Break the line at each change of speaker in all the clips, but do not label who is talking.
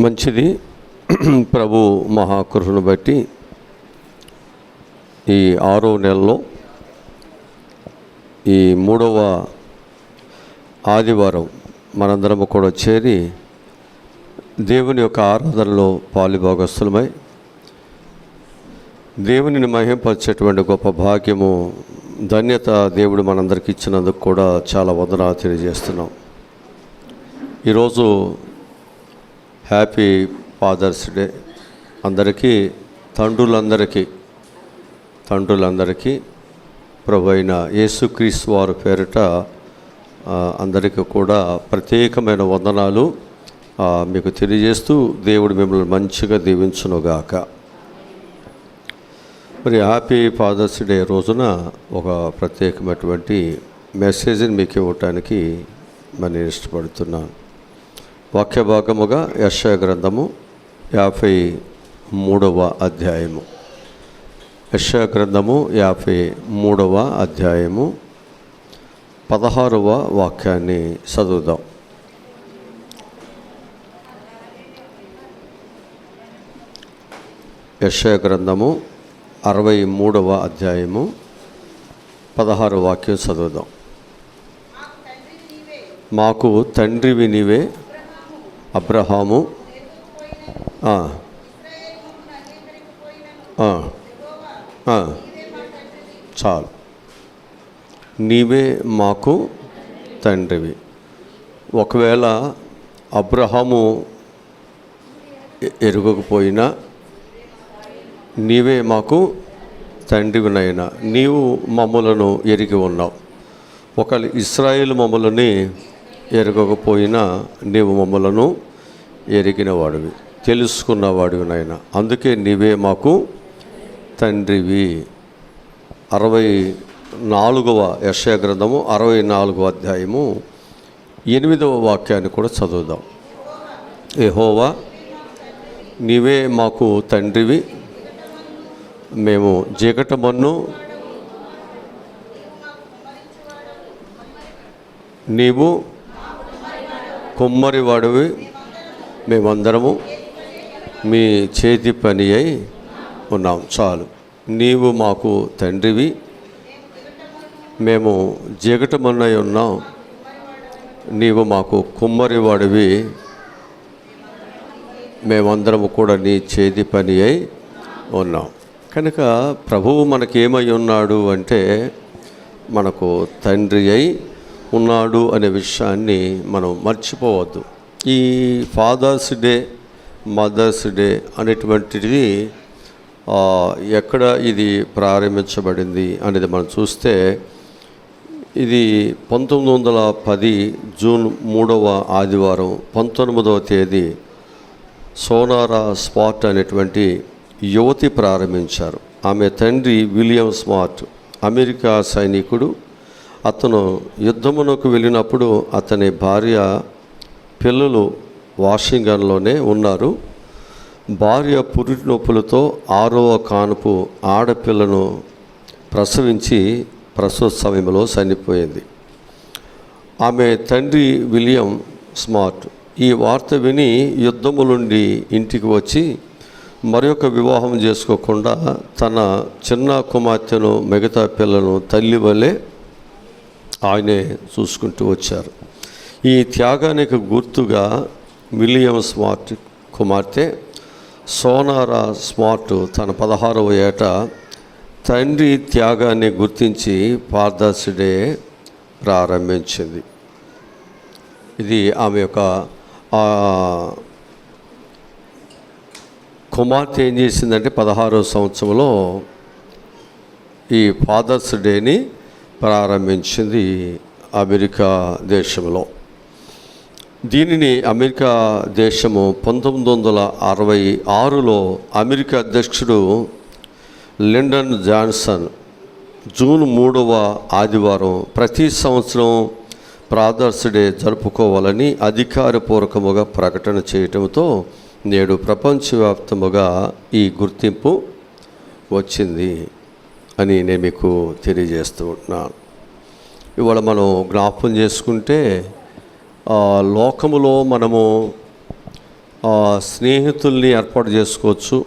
మంచిది. ప్రభు మహాకృపను బట్టి ఈ 6వ నెలలో ఈ 3వ ఆదివారం మనందరము కూడా చేరి దేవుని యొక్క ఆరాధనలో పాలుభాగస్తులమై దేవునిని మహింపరిచేటువంటి గొప్ప భాగ్యము, ధన్యత దేవుడు మనందరికి ఇచ్చినందుకు కూడా చాలా వందనాలు తెలియజేస్తున్నాం. ఈరోజు హ్యాపీ ఫాదర్స్ డే. అందరికీ తండ్రులందరికీ ప్రభు అయిన యేసుక్రీస్తు వారి పేరిట అందరికీ కూడా ప్రత్యేకమైన వందనాలు మీకు తెలియజేస్తూ దేవుడు మిమ్మల్ని మంచిగా దీవించునుగాక. మరి హ్యాపీ ఫాదర్స్ డే రోజున ఒక ప్రత్యేకమైనటువంటి మెసేజ్ని మీకు ఇవ్వటానికి మరి ఇష్టపడుతున్నాను. వాక్య భాగముగా యెషయా గ్రంథము 53వ అధ్యాయము. యెషయా గ్రంథము 53వ అధ్యాయము 16వ వాక్యాన్ని చదువుదాం. యెషయా గ్రంథము 63వ అధ్యాయము 16వ వాక్యం చదువుదాం. మాకు తండ్రివి నీవే అబ్రహాము, చాలు, నీవే మాకు తండ్రివి. ఒకవేళ అబ్రహాము ఎరుగకపోయినా నీవే మాకు తండ్రివినైనా నీవు మమ్మలను ఎరిగి ఉన్నావు. ఒకవేళ ఇశ్రాయేలు మమ్మల్ని ఎరగకపోయినా నీవు మమ్మలను ఎరిగిన వాడివి, తెలుసుకున్నవాడివి నాయన. అందుకే నీవే మాకు తండ్రివి. 64వ యెషయా గ్రంథము 64వ అధ్యాయము 8వ వాక్యాన్ని కూడా చదువుదాం. యెహోవా నీవే మాకు తండ్రివి, మేము జిగటమన్ను, నీవు కుమ్మరివాడివి, మేమందరము మీ చేతి పని అయి ఉన్నాం. చాలు, నీవు మాకు తండ్రివి, మేము జిగటమన్నై ఉన్నాం, నీవు మాకు కుమ్మరివాడివి, మేమందరము కూడా నీ చేతి పని అయి ఉన్నాం. కనుక ప్రభువు మనకేమై ఉన్నాడు అంటే మనకు తండ్రి అయి ఉన్నాడు అనే విషయాన్ని మనం మర్చిపోవద్దు. ఈ ఫాదర్స్ డే, మదర్స్ డే అనేటువంటిది ఎక్కడ ఇది ప్రారంభించబడింది అనేది మనం చూస్తే ఇది 1910 జూన్ 3వ ఆదివారం 19వ తేదీ సోనారా స్మార్ట్ అనేటువంటి యువతి ప్రారంభించారు. ఆమె తండ్రి విలియం స్మార్ట్ అమెరికా సైనికుడు. అతను యుద్ధమునకు వెళ్ళినప్పుడు అతని భార్య పిల్లలు వాషింగ్టన్లోనే ఉన్నారు. భార్య పురిటి నొప్పులతో 6వ కానుపు ఆడపిల్లను ప్రసవించి ప్రసవ సమయంలో చనిపోయింది. ఆమె తండ్రి విలియం స్మార్ట్ ఈ వార్త విని యుద్ధము నుండి ఇంటికి వచ్చి మరొక వివాహం చేసుకోకుండా తన చిన్న కుమార్తెను మిగతా పిల్లలను తల్లి వలె ఆయనే చూసుకుంటూ వచ్చారు. ఈ త్యాగానికి గుర్తుగా విలియం స్మార్ట్ కుమార్తె సోనారా స్మార్ట్ తన 16వ ఏట తండ్రి త్యాగాన్ని గుర్తించి ఫాదర్స్ డే ప్రారంభించింది. ఇది ఆమె యొక్క కుమార్తె ఏం చేసిందంటే 16వ సంవత్సరంలో ఈ ఫాదర్స్ డేని ప్రారంభించింది అమెరికా దేశంలో. దీనిని అమెరికా దేశము 1966లో అమెరికా అధ్యక్షుడు లిండన్ జాన్సన్ జూన్ 3వ ఆదివారం ప్రతి సంవత్సరం ఫాదర్స్ డే జరుపుకోవాలని అధికారపూర్వకముగా ప్రకటన చేయటంతో నేడు ప్రపంచవ్యాప్తముగా ఈ గుర్తింపు వచ్చింది అని నేను మీకు తెలియజేస్తూ ఉంటున్నాను. ఇవాళ మనం జ్ఞాపకం చేసుకుంటే లోకములో మనము స్నేహితుల్ని ఏర్పాటు చేసుకోవచ్చు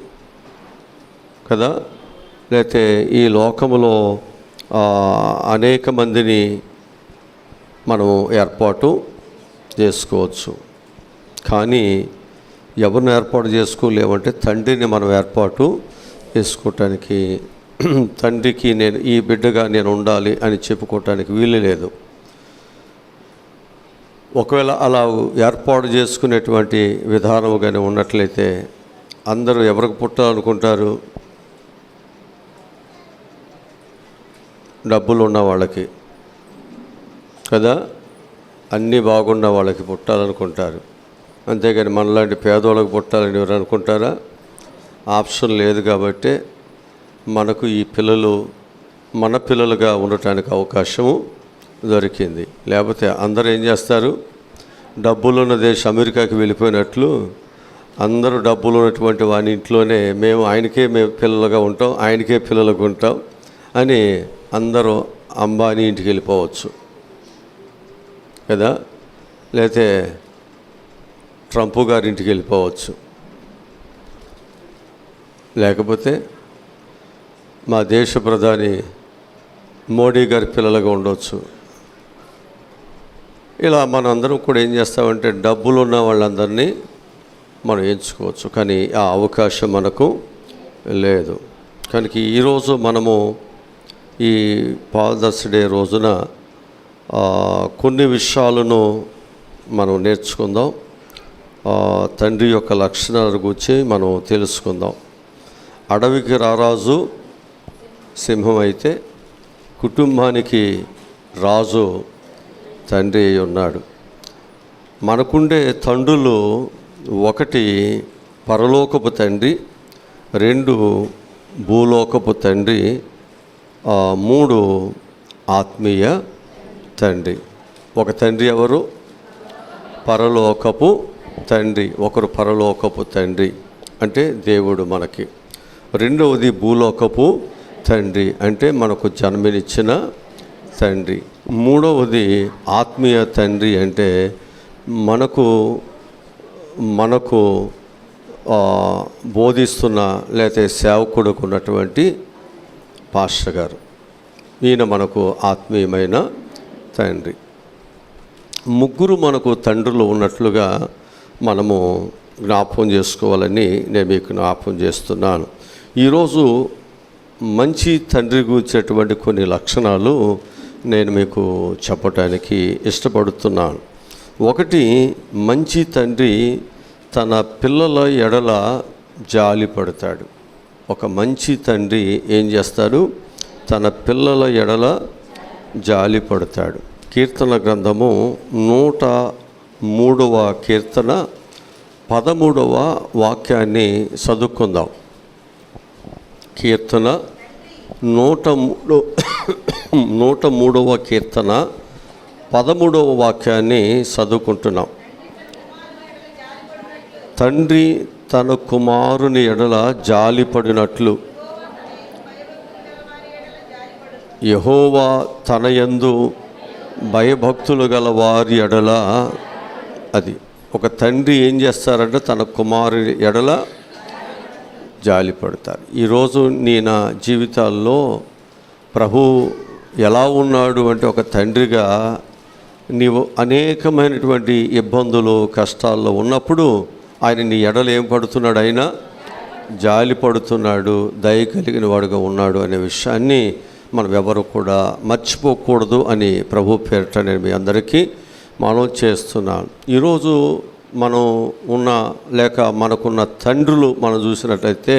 కదా, లేకపోతే ఈ లోకములో అనేక మందిని మనం ఏర్పాటు చేసుకోవచ్చు. కానీ ఎవరిని ఏర్పాటు చేసుకోలేమంటే తండ్రిని మనం ఏర్పాటు చేసుకోవటానికి, తండ్రికి నేను ఈ బిడ్డగా నేను ఉండాలి అని చెప్పుకోవటానికి వీలు లేదు. ఒకవేళ అలా ఏర్పాటు చేసుకునేటువంటి విధానముగానే ఉన్నట్లయితే అందరూ ఎవరికి పుట్టాలనుకుంటారు? డబ్బులు ఉన్న వాళ్ళకి కదా, అన్నీ బాగున్న వాళ్ళకి పుట్టాలనుకుంటారు. అంతేగాని మనలాంటి పేదోళ్ళకి పుట్టాలని ఎవరు అనుకుంటారా? ఆప్షన్ లేదు. కాబట్టి మనకు ఈ పిల్లలు మన పిల్లలుగా ఉండటానికి అవకాశము దొరికింది. లేకపోతే అందరూ ఏం చేస్తారు? డబ్బులున్న దేశం అమెరికాకి వెళ్ళిపోయినట్లు అందరూ డబ్బులు ఉన్నటువంటి వాని ఇంట్లోనే మేము పిల్లలుగా ఉంటాం, ఆయనకే పిల్లలుగా ఉంటాం అని అందరూ అంబానీ ఇంటికి వెళ్ళిపోవచ్చు కదా, లేకపోతే ట్రంప్ గారి ఇంటికి వెళ్ళిపోవచ్చు, లేకపోతే మా దేశ ప్రధాని మోడీ గారి పిల్లలుగా ఉండవచ్చు. ఇలా మనందరం కూడా ఏం చేస్తామంటే డబ్బులు ఉన్న వాళ్ళందరినీ మనం ఎంచుకోవచ్చు. కానీ ఆ అవకాశం మనకు లేదు. కనుక ఈరోజు మనము ఈ ఫాదర్స్ డే రోజున కొన్ని విషయాలను మనం నేర్చుకుందాం. తండ్రి యొక్క లక్షణాల గురించి మనం తెలుసుకుందాం. అడవికి రారాజు సింహం అయితే కుటుంబానికి రాజు తండ్రి అయి ఉన్నాడు. మనకుండే తండ్రులు, ఒకటి పరలోకపు తండ్రి, 2 భూలోకపు తండ్రి, 3 ఆత్మీయ తండ్రి. ఒక తండ్రి ఎవరు? పరలోకపు తండ్రి. ఒకరు పరలోకపు తండ్రి అంటే దేవుడు మనకి. 2వది భూలోకపు తండ్రి అంటే మనకు జన్మనిచ్చిన తండ్రి. 3వది ఆత్మీయ తండ్రి అంటే మనకు బోధిస్తున్న లేకపోతే సేవకుడుకు ఉన్నటువంటి పాస్టర్ గారు. ఈయన మనకు ఆత్మీయమైన తండ్రి. 3 మనకు తండ్రులు ఉన్నట్లుగా మనము జ్ఞాపకం చేసుకోవాలని నేను మీకు జ్ఞాపకం చేస్తున్నాను. ఈరోజు మంచి తండ్రి గురించేటువంటి కొన్ని లక్షణాలు నేను మీకు చెప్పటానికి ఇష్టపడుతున్నాను. ఒకటి, మంచి తండ్రి తన పిల్లల ఎడల జాలి పడతాడు. ఒక మంచి తండ్రి ఏం చేస్తాడు? తన పిల్లల ఎడల జాలి పడతాడు. కీర్తన గ్రంథము 103వ కీర్తన 13వ వాక్యాన్ని చదువుకుందాం. కీర్తన 103వ కీర్తన 13వ వాక్యాన్ని చదువుకుంటున్నాం. తండ్రి తన కుమారుని ఎడల జాలిపడినట్లు యెహోవా తన యందు భయభక్తులు గల వారి ఎడల, అది ఒక తండ్రి ఏం చేస్తారంటే తన కుమారుని ఎడల జాలి పడతారు. ఈరోజు నా జీవితాల్లో ప్రభు ఎలా ఉన్నాడు అంటే, ఒక తండ్రిగా నీవు అనేకమైనటువంటి ఇబ్బందులు కష్టాల్లో ఉన్నప్పుడు ఆయన నీ ఎడల ఏం పడుతున్నాడు? ఆయన జాలి పడుతున్నాడు, దయ కలిగిన వాడుగా ఉన్నాడు అనే విషయాన్ని మనం ఎవరు కూడా మర్చిపోకూడదు అని ప్రభు పేరిట నేను మీ అందరికీ మనం చేస్తున్నాను. ఈరోజు మనం లేక మనకున్న తండ్రులు మనం చూసినట్లయితే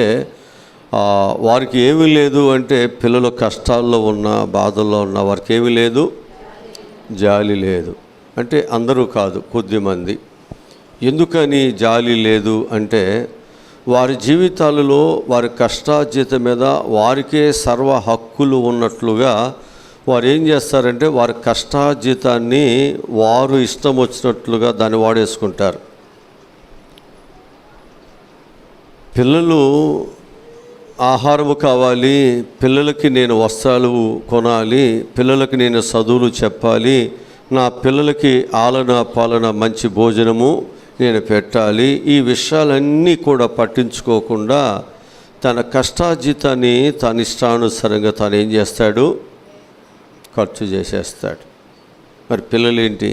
వారికి ఏమీ లేదు అంటే, పిల్లలు కష్టాల్లో ఉన్న, బాధల్లో ఉన్న వారికి ఏమీ లేదు, జాలి లేదు. అంటే అందరూ కాదు, కొద్దిమంది. ఎందుకని జాలి లేదు అంటే, వారి జీవితాలలో వారి కష్టార్జిత మీద వారికే సర్వ హక్కులు ఉన్నట్లుగా వారు ఏం చేస్తారంటే, వారి కష్టార్జితాన్ని వారు ఇష్టం వచ్చినట్లుగా దాన్ని వాడేసుకుంటారు. పిల్లలు ఆహారము కావాలి, పిల్లలకి నేను వస్త్రాలు కొనాలి, పిల్లలకి నేను చదువులు చెప్పాలి, నా పిల్లలకి ఆలన పాలన మంచి భోజనము నేను పెట్టాలి, ఈ విషయాలన్నీ కూడా పట్టించుకోకుండా తన కష్టార్జితాన్ని తన ఇష్టానుసారంగా తాను ఏం చేస్తాడు, ఖర్చు చేసేస్తాడు. మరి పిల్లలేంటి?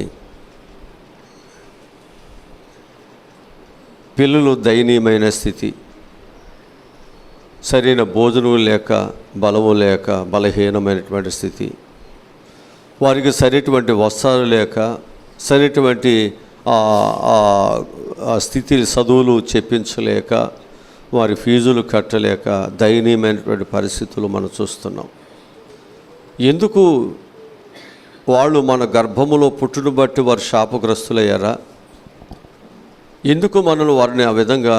పిల్లలు దయనీయమైన స్థితి, సరైన భోజనం లేక, బలము లేక, బలహీనమైనటువంటి స్థితి, వారికి సరైనటువంటి వస్త్రాలు లేక, సరైనటువంటి స్థితి చదువులు చెప్పించలేక, వారి ఫీజులు కట్టలేక దయనీయమైనటువంటి పరిస్థితులు మనం చూస్తున్నాం. ఎందుకు? వాళ్ళు మన గర్భములో పుట్టును బట్టి వారు శాపగ్రస్తులయ్యారా? ఎందుకు మనల్ని వారిని ఆ విధంగా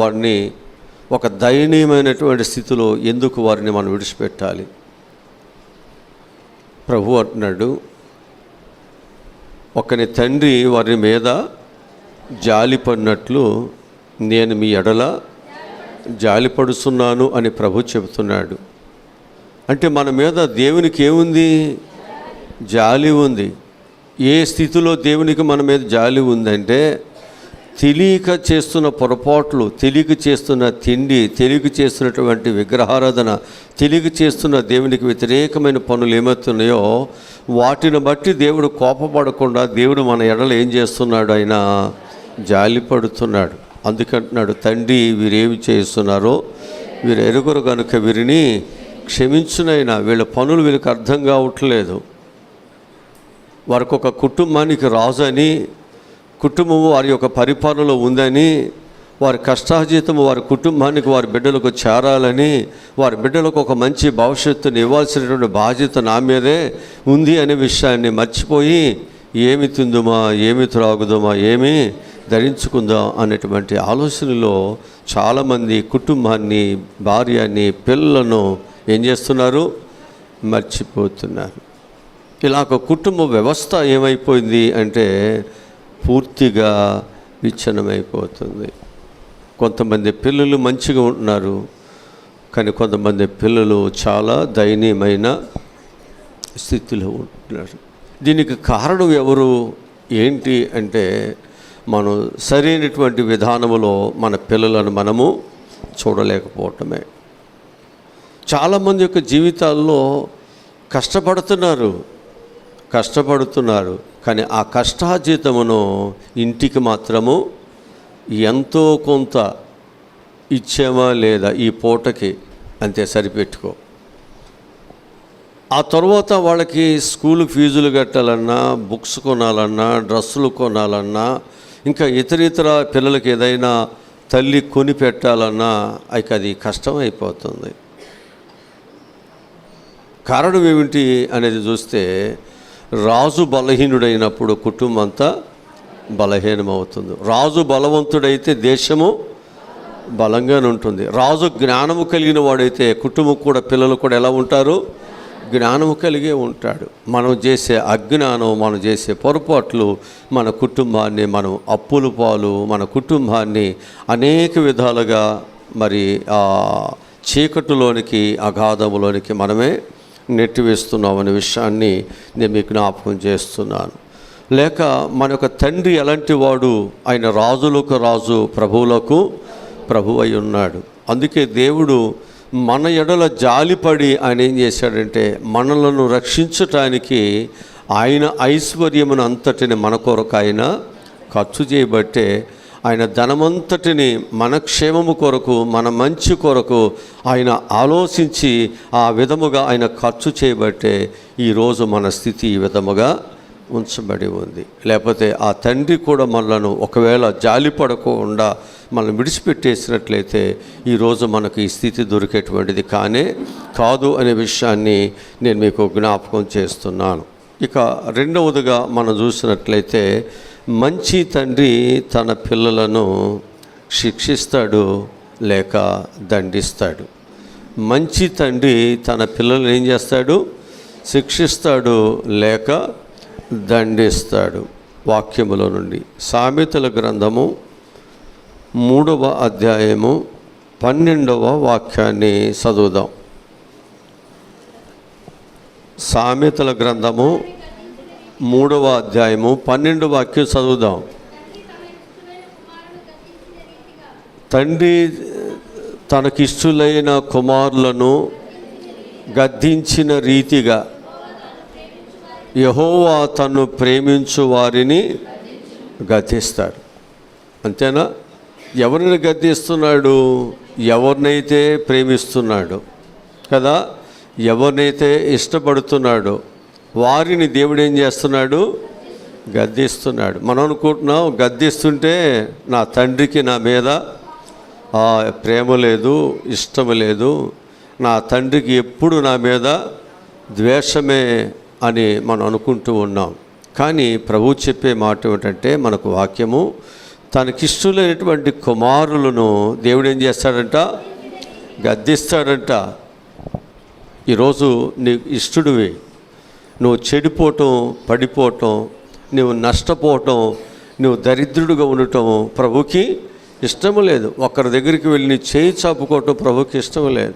వారిని ఒక దయనీయమైనటువంటి స్థితిలో ఎందుకు వారిని మనం విడిచిపెట్టాలి? ప్రభు అంటున్నాడు, ఒకని తండ్రి వారి మీద జాలిపడినట్లు నేను మీ ఎడల జాలిపడుతున్నాను అని ప్రభు చెబుతున్నాడు. అంటే మన మీద దేవునికి ఏముంది? జాలి ఉంది. ఏ స్థితిలో దేవునికి మన మీద జాలి ఉందంటే, తెలియక చేస్తున్న పొరపాట్లు, తెలియక చేస్తున్న తిండి, తెలియక చేస్తున్నటువంటి విగ్రహారాధన, తెలియక చేస్తున్న దేవునికి వ్యతిరేకమైన పనులు ఏమవుతున్నాయో వాటిని బట్టి దేవుడు కోపపడకుండా దేవుడు మన ఎడల ఏం చేస్తున్నాడు? ఆయన జాలి పడుతున్నాడు. అందుకంటున్నాడు, తండ్రి వీరేమి చేస్తున్నారో వీరు ఎరుగురు కనుక వీరిని క్షమించునైనా. వీళ్ళ పనులు వీళ్ళకి అర్థం కావట్లేదు. వారికి ఒక కుటుంబానికి రాజు అని, కుటుంబము వారి యొక్క పరిపాలనలో ఉందని, వారి కష్టార్జితము వారి కుటుంబానికి, వారి బిడ్డలకు చేరాలని, వారి బిడ్డలకు ఒక మంచి భవిష్యత్తుని ఇవ్వాల్సినటువంటి బాధ్యత నా మీదే ఉంది అనే విషయాన్ని మర్చిపోయి ఏమి తిందుమా, ఏమి త్రాగుదామా, ఏమి ధరించుకుందాం అనేటువంటి ఆలోచనలో చాలామంది కుటుంబాన్ని, భార్యని, పిల్లలను ఏం చేస్తున్నారు? మర్చిపోతున్నారు. ఇలా ఒక కుటుంబ వ్యవస్థ ఏమైపోయింది అంటే పూర్తిగా విచ్ఛిన్నమైపోతుంది. కొంతమంది పిల్లలు మంచిగా ఉంటున్నారు, కానీ కొంతమంది పిల్లలు చాలా దయనీయమైన స్థితిలో ఉంటున్నారు. దీనికి కారణం ఎవరు, ఏంటి అంటే మనం సరైనటువంటి విధానంలో మన పిల్లలను మనము చూడలేకపోవటమే. చాలామంది యొక్క జీవితాల్లో కష్టపడుతున్నారు, కానీ ఆ కష్టార్జితమును ఇంటికి మాత్రము ఎంతో కొంత ఇచ్చామా లేదా ఈ పూటకి, అంతే, సరిపెట్టుకో. ఆ తర్వాత వాళ్ళకి స్కూల్ ఫీజులు కట్టాలన్నా, బుక్స్ కొనాలన్నా, డ్రెస్సులు కొనాలన్నా, ఇంకా ఇతర పిల్లలకి ఏదైనా తల్లి కొని పెట్టాలన్నా అది కష్టం అయిపోతుంది. కారణం ఏమిటి అనేది చూస్తే, రాజు బలహీనుడైనప్పుడు కుటుంబం అంతా బలహీనమవుతుంది. రాజు బలవంతుడైతే దేశము బలంగానే ఉంటుంది. రాజు జ్ఞానము కలిగిన వాడైతే కుటుంబం కూడా, పిల్లలు కూడా ఎలా ఉంటారు? జ్ఞానము కలిగే ఉంటాడు. మనం చేసే అజ్ఞానం, మనం చేసే పొరపాట్లు మన కుటుంబాన్ని, మనం అప్పుల పాలు, మన కుటుంబాన్ని అనేక విధాలుగా మరి చీకటిలోనికి, అగాధములోనికి మనమే నెట్టివేస్తున్నామనే విషయాన్ని నేను మీకు జ్ఞాపకం చేస్తున్నాను. లేక మన యొక్క తండ్రి ఎలాంటి వాడు? ఆయన రాజులకు రాజు, ప్రభువులకు ప్రభు అయి ఉన్నాడు. అందుకే దేవుడు మన ఎడల జాలిపడి ఆయన ఏం చేశాడంటే, మనలను రక్షించటానికి ఆయన ఐశ్వర్యమును అంతటిని మన కొరకు ఆయన ఖర్చు చేయబట్టే, ఆయన ధనమంతటిని మన క్షేమము కొరకు, మన మంచి కొరకు ఆయన ఆలోచించి ఆ విధముగా ఆయన ఖర్చు చేయబట్టే ఈరోజు మన స్థితి ఈ విధముగా ఉంచబడి ఉంది. లేకపోతే ఆ తండ్రి కూడా మనలను ఒకవేళ జాలిపడకుండా మనం విడిచిపెట్టేసినట్లయితే ఈరోజు మనకు ఈ స్థితి దొరికేటువంటిది కాదు అనే విషయాన్ని నేను మీకు జ్ఞాపకం చేస్తున్నాను. ఇక రెండవదిగా మనం చూసినట్లయితే, మంచి తండ్రి తన పిల్లలను శిక్షిస్తాడు లేక దండిస్తాడు. మంచి తండ్రి తన పిల్లలను ఏం చేస్తాడు? శిక్షిస్తాడు లేక దండిస్తాడు. వాక్యములో నుండి సామెతల గ్రంథము 3వ అధ్యాయము 12వ వాక్యాన్ని చదువుదాం. సామెతల గ్రంథము 3వ అధ్యాయము 12వ వాక్యం చదువుదాం. తండ్రి తనకిష్టులైన కుమారులను గద్దించిన రీతిగా యెహోవా తన్ను ప్రేమించు వారిని గద్దిస్తాడు. అంతేనా? ఎవరిని గద్దిస్తున్నాడు? ఎవరినైతే ప్రేమిస్తున్నాడు కదా, ఎవరినైతే ఇష్టపడుతున్నాడో వారిని దేవుడు ఏం చేస్తున్నాడు? గద్దిస్తున్నాడు. మనం అనుకుంటున్నాం గద్దిస్తుంటే నా తండ్రికి నా మీద ప్రేమ లేదు, ఇష్టం లేదు, నా తండ్రికి ఎప్పుడు నా మీద ద్వేషమే అని మనం అనుకుంటూ ఉన్నాం. కానీ ప్రభు చెప్పే మాట ఏమిటంటే, మనకు వాక్యము తనకిష్టులైనటువంటి కుమారులను దేవుడు ఏం చేస్తాడంట? గద్దిస్తాడంట. ఈరోజు నీ ఇష్టడివి, నువ్వు చెడిపోవటం, పడిపోవటం, నువ్వు నష్టపోవటం, నువ్వు దరిద్రుడిగా ఉండటం ప్రభుకి ఇష్టము లేదు. ఒకరి దగ్గరికి వెళ్ళి నీ చేయి చాపుకోవటం ప్రభుకి ఇష్టం లేదు.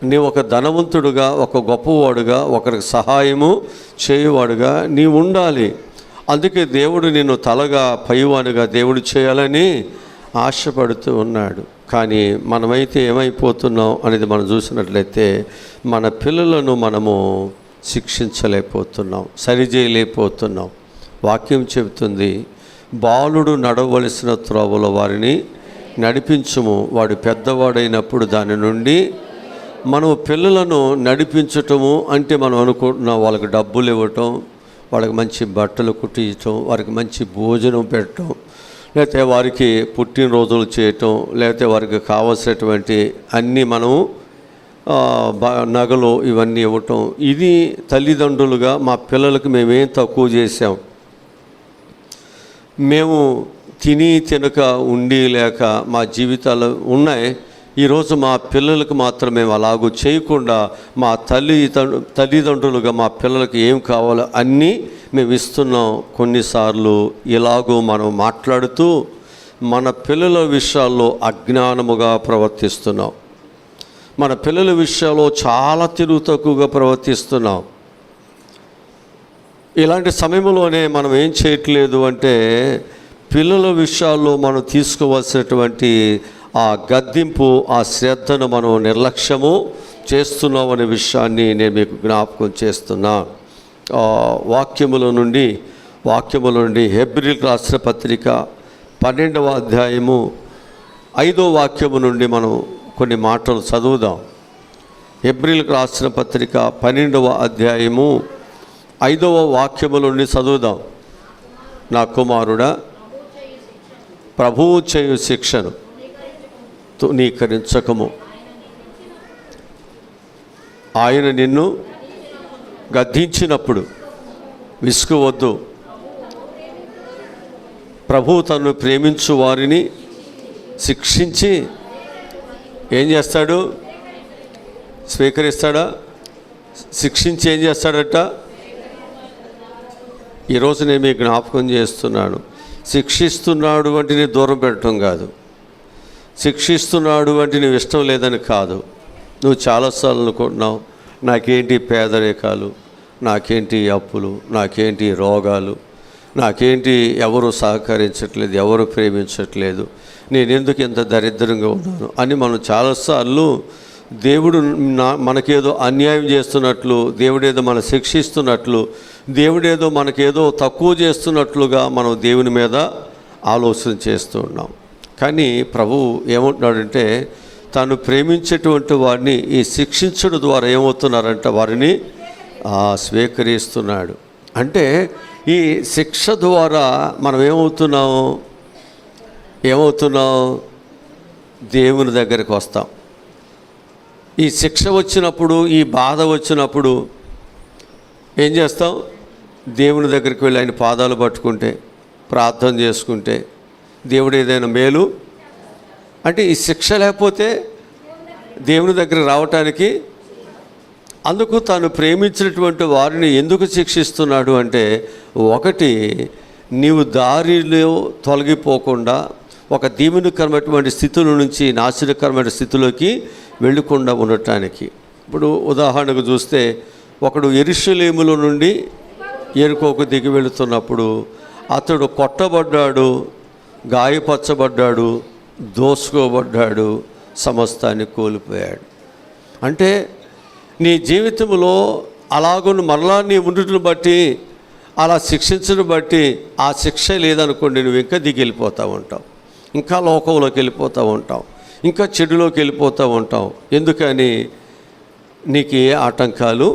నీవు ఒక ధనవంతుడుగా, ఒక గొప్పవాడుగా, ఒకరికి సహాయము చేయువాడుగా నీవు ఉండాలి. అందుకే దేవుడు నిన్ను తలగా పైవానుగా దేవుడు చేయాలని ఆశపడుతూ ఉన్నాడు. కానీ మనమైతే ఏమైపోతున్నాం అనేది మనం చూసినట్లయితే, మన పిల్లలను మనము శిక్షించలేకపోతున్నాం, సరిచేయలేకపోతున్నాం. వాక్యం చెబుతుంది, బాలుడు నడవలసిన త్రోవలో వారిని నడిపించుము, వాడు పెద్దవాడైనప్పుడు దాని నుండి. మనం పిల్లలను నడిపించటము అంటే మనం అనుకుంటున్నాం వాళ్ళకి డబ్బులు ఇవ్వటం, వాళ్ళకి మంచి బట్టలు కుట్టించటం, వారికి మంచి భోజనం పెట్టడం, లేకపోతే వారికి పుట్టినరోజులు చేయటం, లేకపోతే వారికి కావాల్సినటువంటి అన్నీ మనము నగలు ఇవన్నీ ఇవ్వటం. ఇది తల్లిదండ్రులుగా మా పిల్లలకు మేమేం తక్కువ చేసాం? మేము తిని తినక ఉండి లేక మా జీవితాలు ఉన్నాయి. ఈరోజు మా పిల్లలకు మాత్రం మేము అలాగూ చేయకుండా మా తల్లిదండ్రులుగా మా పిల్లలకి ఏం కావాలో అన్నీ మేము ఇస్తున్నాం. కొన్నిసార్లు ఇలాగూ మనం మాట్లాడుతూ మన పిల్లల విషయాల్లో అజ్ఞానముగా ప్రవర్తిస్తున్నాం. మన పిల్లల విషయాల్లో చాలా తెలివి తక్కువగా ప్రవర్తిస్తున్నాం. ఇలాంటి సమయంలోనే మనం ఏం చేయట్లేదు అంటే, పిల్లల విషయాల్లో మనం తీసుకోవాల్సినటువంటి ఆ గద్దింపు, ఆ శ్రద్ధను మనం నిర్లక్ష్యము చేస్తున్నాం అనే విషయాన్ని నేను మీకు జ్ఞాపకం చేస్తున్నా. వాక్యముల నుండి హెబ్రీయులకు రాసిన పత్రిక 12వ అధ్యాయము 5వ వాక్యము నుండి మనం కొన్ని మాటలు చదువుదాం. హెబ్రీయులకు రాసిన పత్రిక 12వ అధ్యాయము 5వ వాక్యము నుండి చదువుదాం. నా కుమారుడా, ప్రభువు చేయు శిక్షను తునీకరించకము, ఆయన నిన్ను గద్దించినప్పుడు విసుగువద్దు. ప్రభువు తను ప్రేమించు వారిని శిక్షించి ఏం చేస్తాడు? స్వీకరిస్తాడా? శిక్షించి ఏం చేస్తాడట? ఈరోజు నేను మీకు జ్ఞాపకం చేస్తున్నాను, శిక్షిస్తున్నాడు అంటే నీ దూరం పెట్టడం కాదు, శిక్షిస్తున్నాడు అంటే నీవు ఇష్టం లేదని కాదు. నువ్వు చాలాసార్లు అనుకుంటున్నావు, నాకేంటి పేదరికాలు, నాకేంటి అప్పులు, నాకేంటి రోగాలు, నాకేంటి ఎవరు సహకరించట్లేదు, ఎవరు ప్రేమించట్లేదు, నేను ఎందుకు ఇంత దరిద్రంగా ఉన్నాను అని మనం చాలాసార్లు దేవుడు మనకేదో అన్యాయం చేస్తున్నట్లు, దేవుడేదో మనం శిక్షిస్తున్నట్లు, దేవుడేదో మనకేదో తక్కువ చేస్తున్నట్లుగా మనం దేవుని మీద ఆలోచన చేస్తూ ఉన్నాం. కానీ ప్రభువు ఏమంటున్నాడంటే, తాను ప్రేమించేటువంటి వారిని ఈ శిక్షించడం ద్వారా ఏమవుతున్నారంట? వారిని స్వీకరిస్తున్నాడు. అంటే ఈ శిక్ష ద్వారా మనం ఏమవుతున్నాం? దేవుని దగ్గరికి వస్తాం. ఈ శిక్ష వచ్చినప్పుడు, ఈ బాధ వచ్చినప్పుడు ఏం చేస్తాం? దేవుని దగ్గరికి వెళ్ళి ఆయన పాదాలు పట్టుకుంటే, ప్రార్థన చేసుకుంటే దేవుడు ఏదైనా మేలు అంటే, ఈ శిక్ష లేకపోతే దేవుని దగ్గర రావటానికి. అందుకు తాను ప్రేమించినటువంటి వారిని ఎందుకు శిక్షిస్తున్నాడు అంటే, ఒకటి నీవు దారిలో తొలగిపోకుండా ఒక దీవెనకరమైనటువంటి స్థితుల నుంచి నాశనకరమైన స్థితిలోకి వెళ్ళకుండా ఉండటానికి. ఇప్పుడు ఉదాహరణకు చూస్తే, ఒకడు యెరూషలేములో నుండి యెరికోకు దిగి వెళుతున్నప్పుడు అతడు కొట్టబడ్డాడు, గాయపరచబడ్డాడు, దోసుకోబడ్డాడు, సమస్తాన్ని కోల్పోయాడు. అంటే నీ జీవితంలో అలాగున్న మరలా నీ ఉండుటను బట్టి, అలా శిక్షించడం బట్టి ఆ శిక్ష లేదనుకోండి, నువ్వు ఇంకా దిగిపోతూ ఉంటావు, ఇంకా లోకంలోకి వెళ్ళిపోతూ ఉంటావు, ఇంకా చెడులోకి వెళ్ళిపోతూ ఉంటావు. ఎందుకని? నీకు ఏ ఆటంకాలు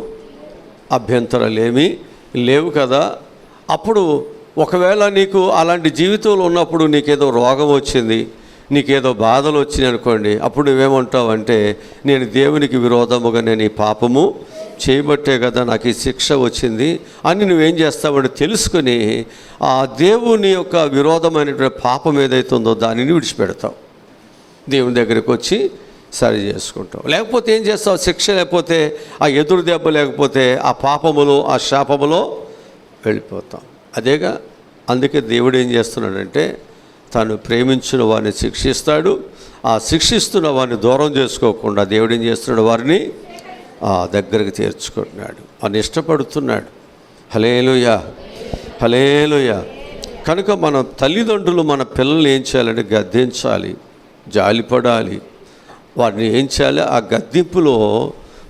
అభ్యంతరాలు ఏమీ లేవు కదా. అప్పుడు ఒకవేళ నీకు అలాంటి జీవితంలో ఉన్నప్పుడు నీకేదో రోగం వచ్చింది, నీకేదో బాధలు వచ్చినాయి అనుకోండి, అప్పుడు నువ్వేమంటావు అంటే, నేను దేవునికి విరోధముగా నేను ఈ పాపము చేయబట్టే కదా నాకు ఈ శిక్ష వచ్చింది అని నువ్వేం చేస్తావంటే తెలుసుకొని ఆ దేవుని యొక్క విరోధమైనటువంటి పాపం ఏదైతే ఉందో దానిని విడిచిపెడతావు, దేవుని దగ్గరికి వచ్చి సరి చేసుకుంటావు. లేకపోతే ఏం చేస్తావు? శిక్ష లేకపోతే, ఆ ఎదురు దెబ్బ లేకపోతే ఆ పాపములో, ఆ శాపములో వెళ్ళిపోతాం. అదేగా. అందుకే దేవుడు ఏం చేస్తున్నాడంటే, తాను ప్రేమించిన వారిని శిక్షిస్తాడు. ఆ శిక్షిస్తున్న వారిని దూరం చేసుకోకుండా దేవుడు ఏం చేస్తున్నాడు? వారిని దగ్గరికి చేర్చుకుంటున్నాడు, అని ఇష్టపడుతున్నాడు. హల్లెలూయా, హల్లెలూయా. కనుక మన తల్లిదండ్రులు మన పిల్లల్ని ఏం చేయాలంటే గద్దించాలి, జాలిపడాలి. వారిని ఏం చేయాలి? ఆ గద్దింపులో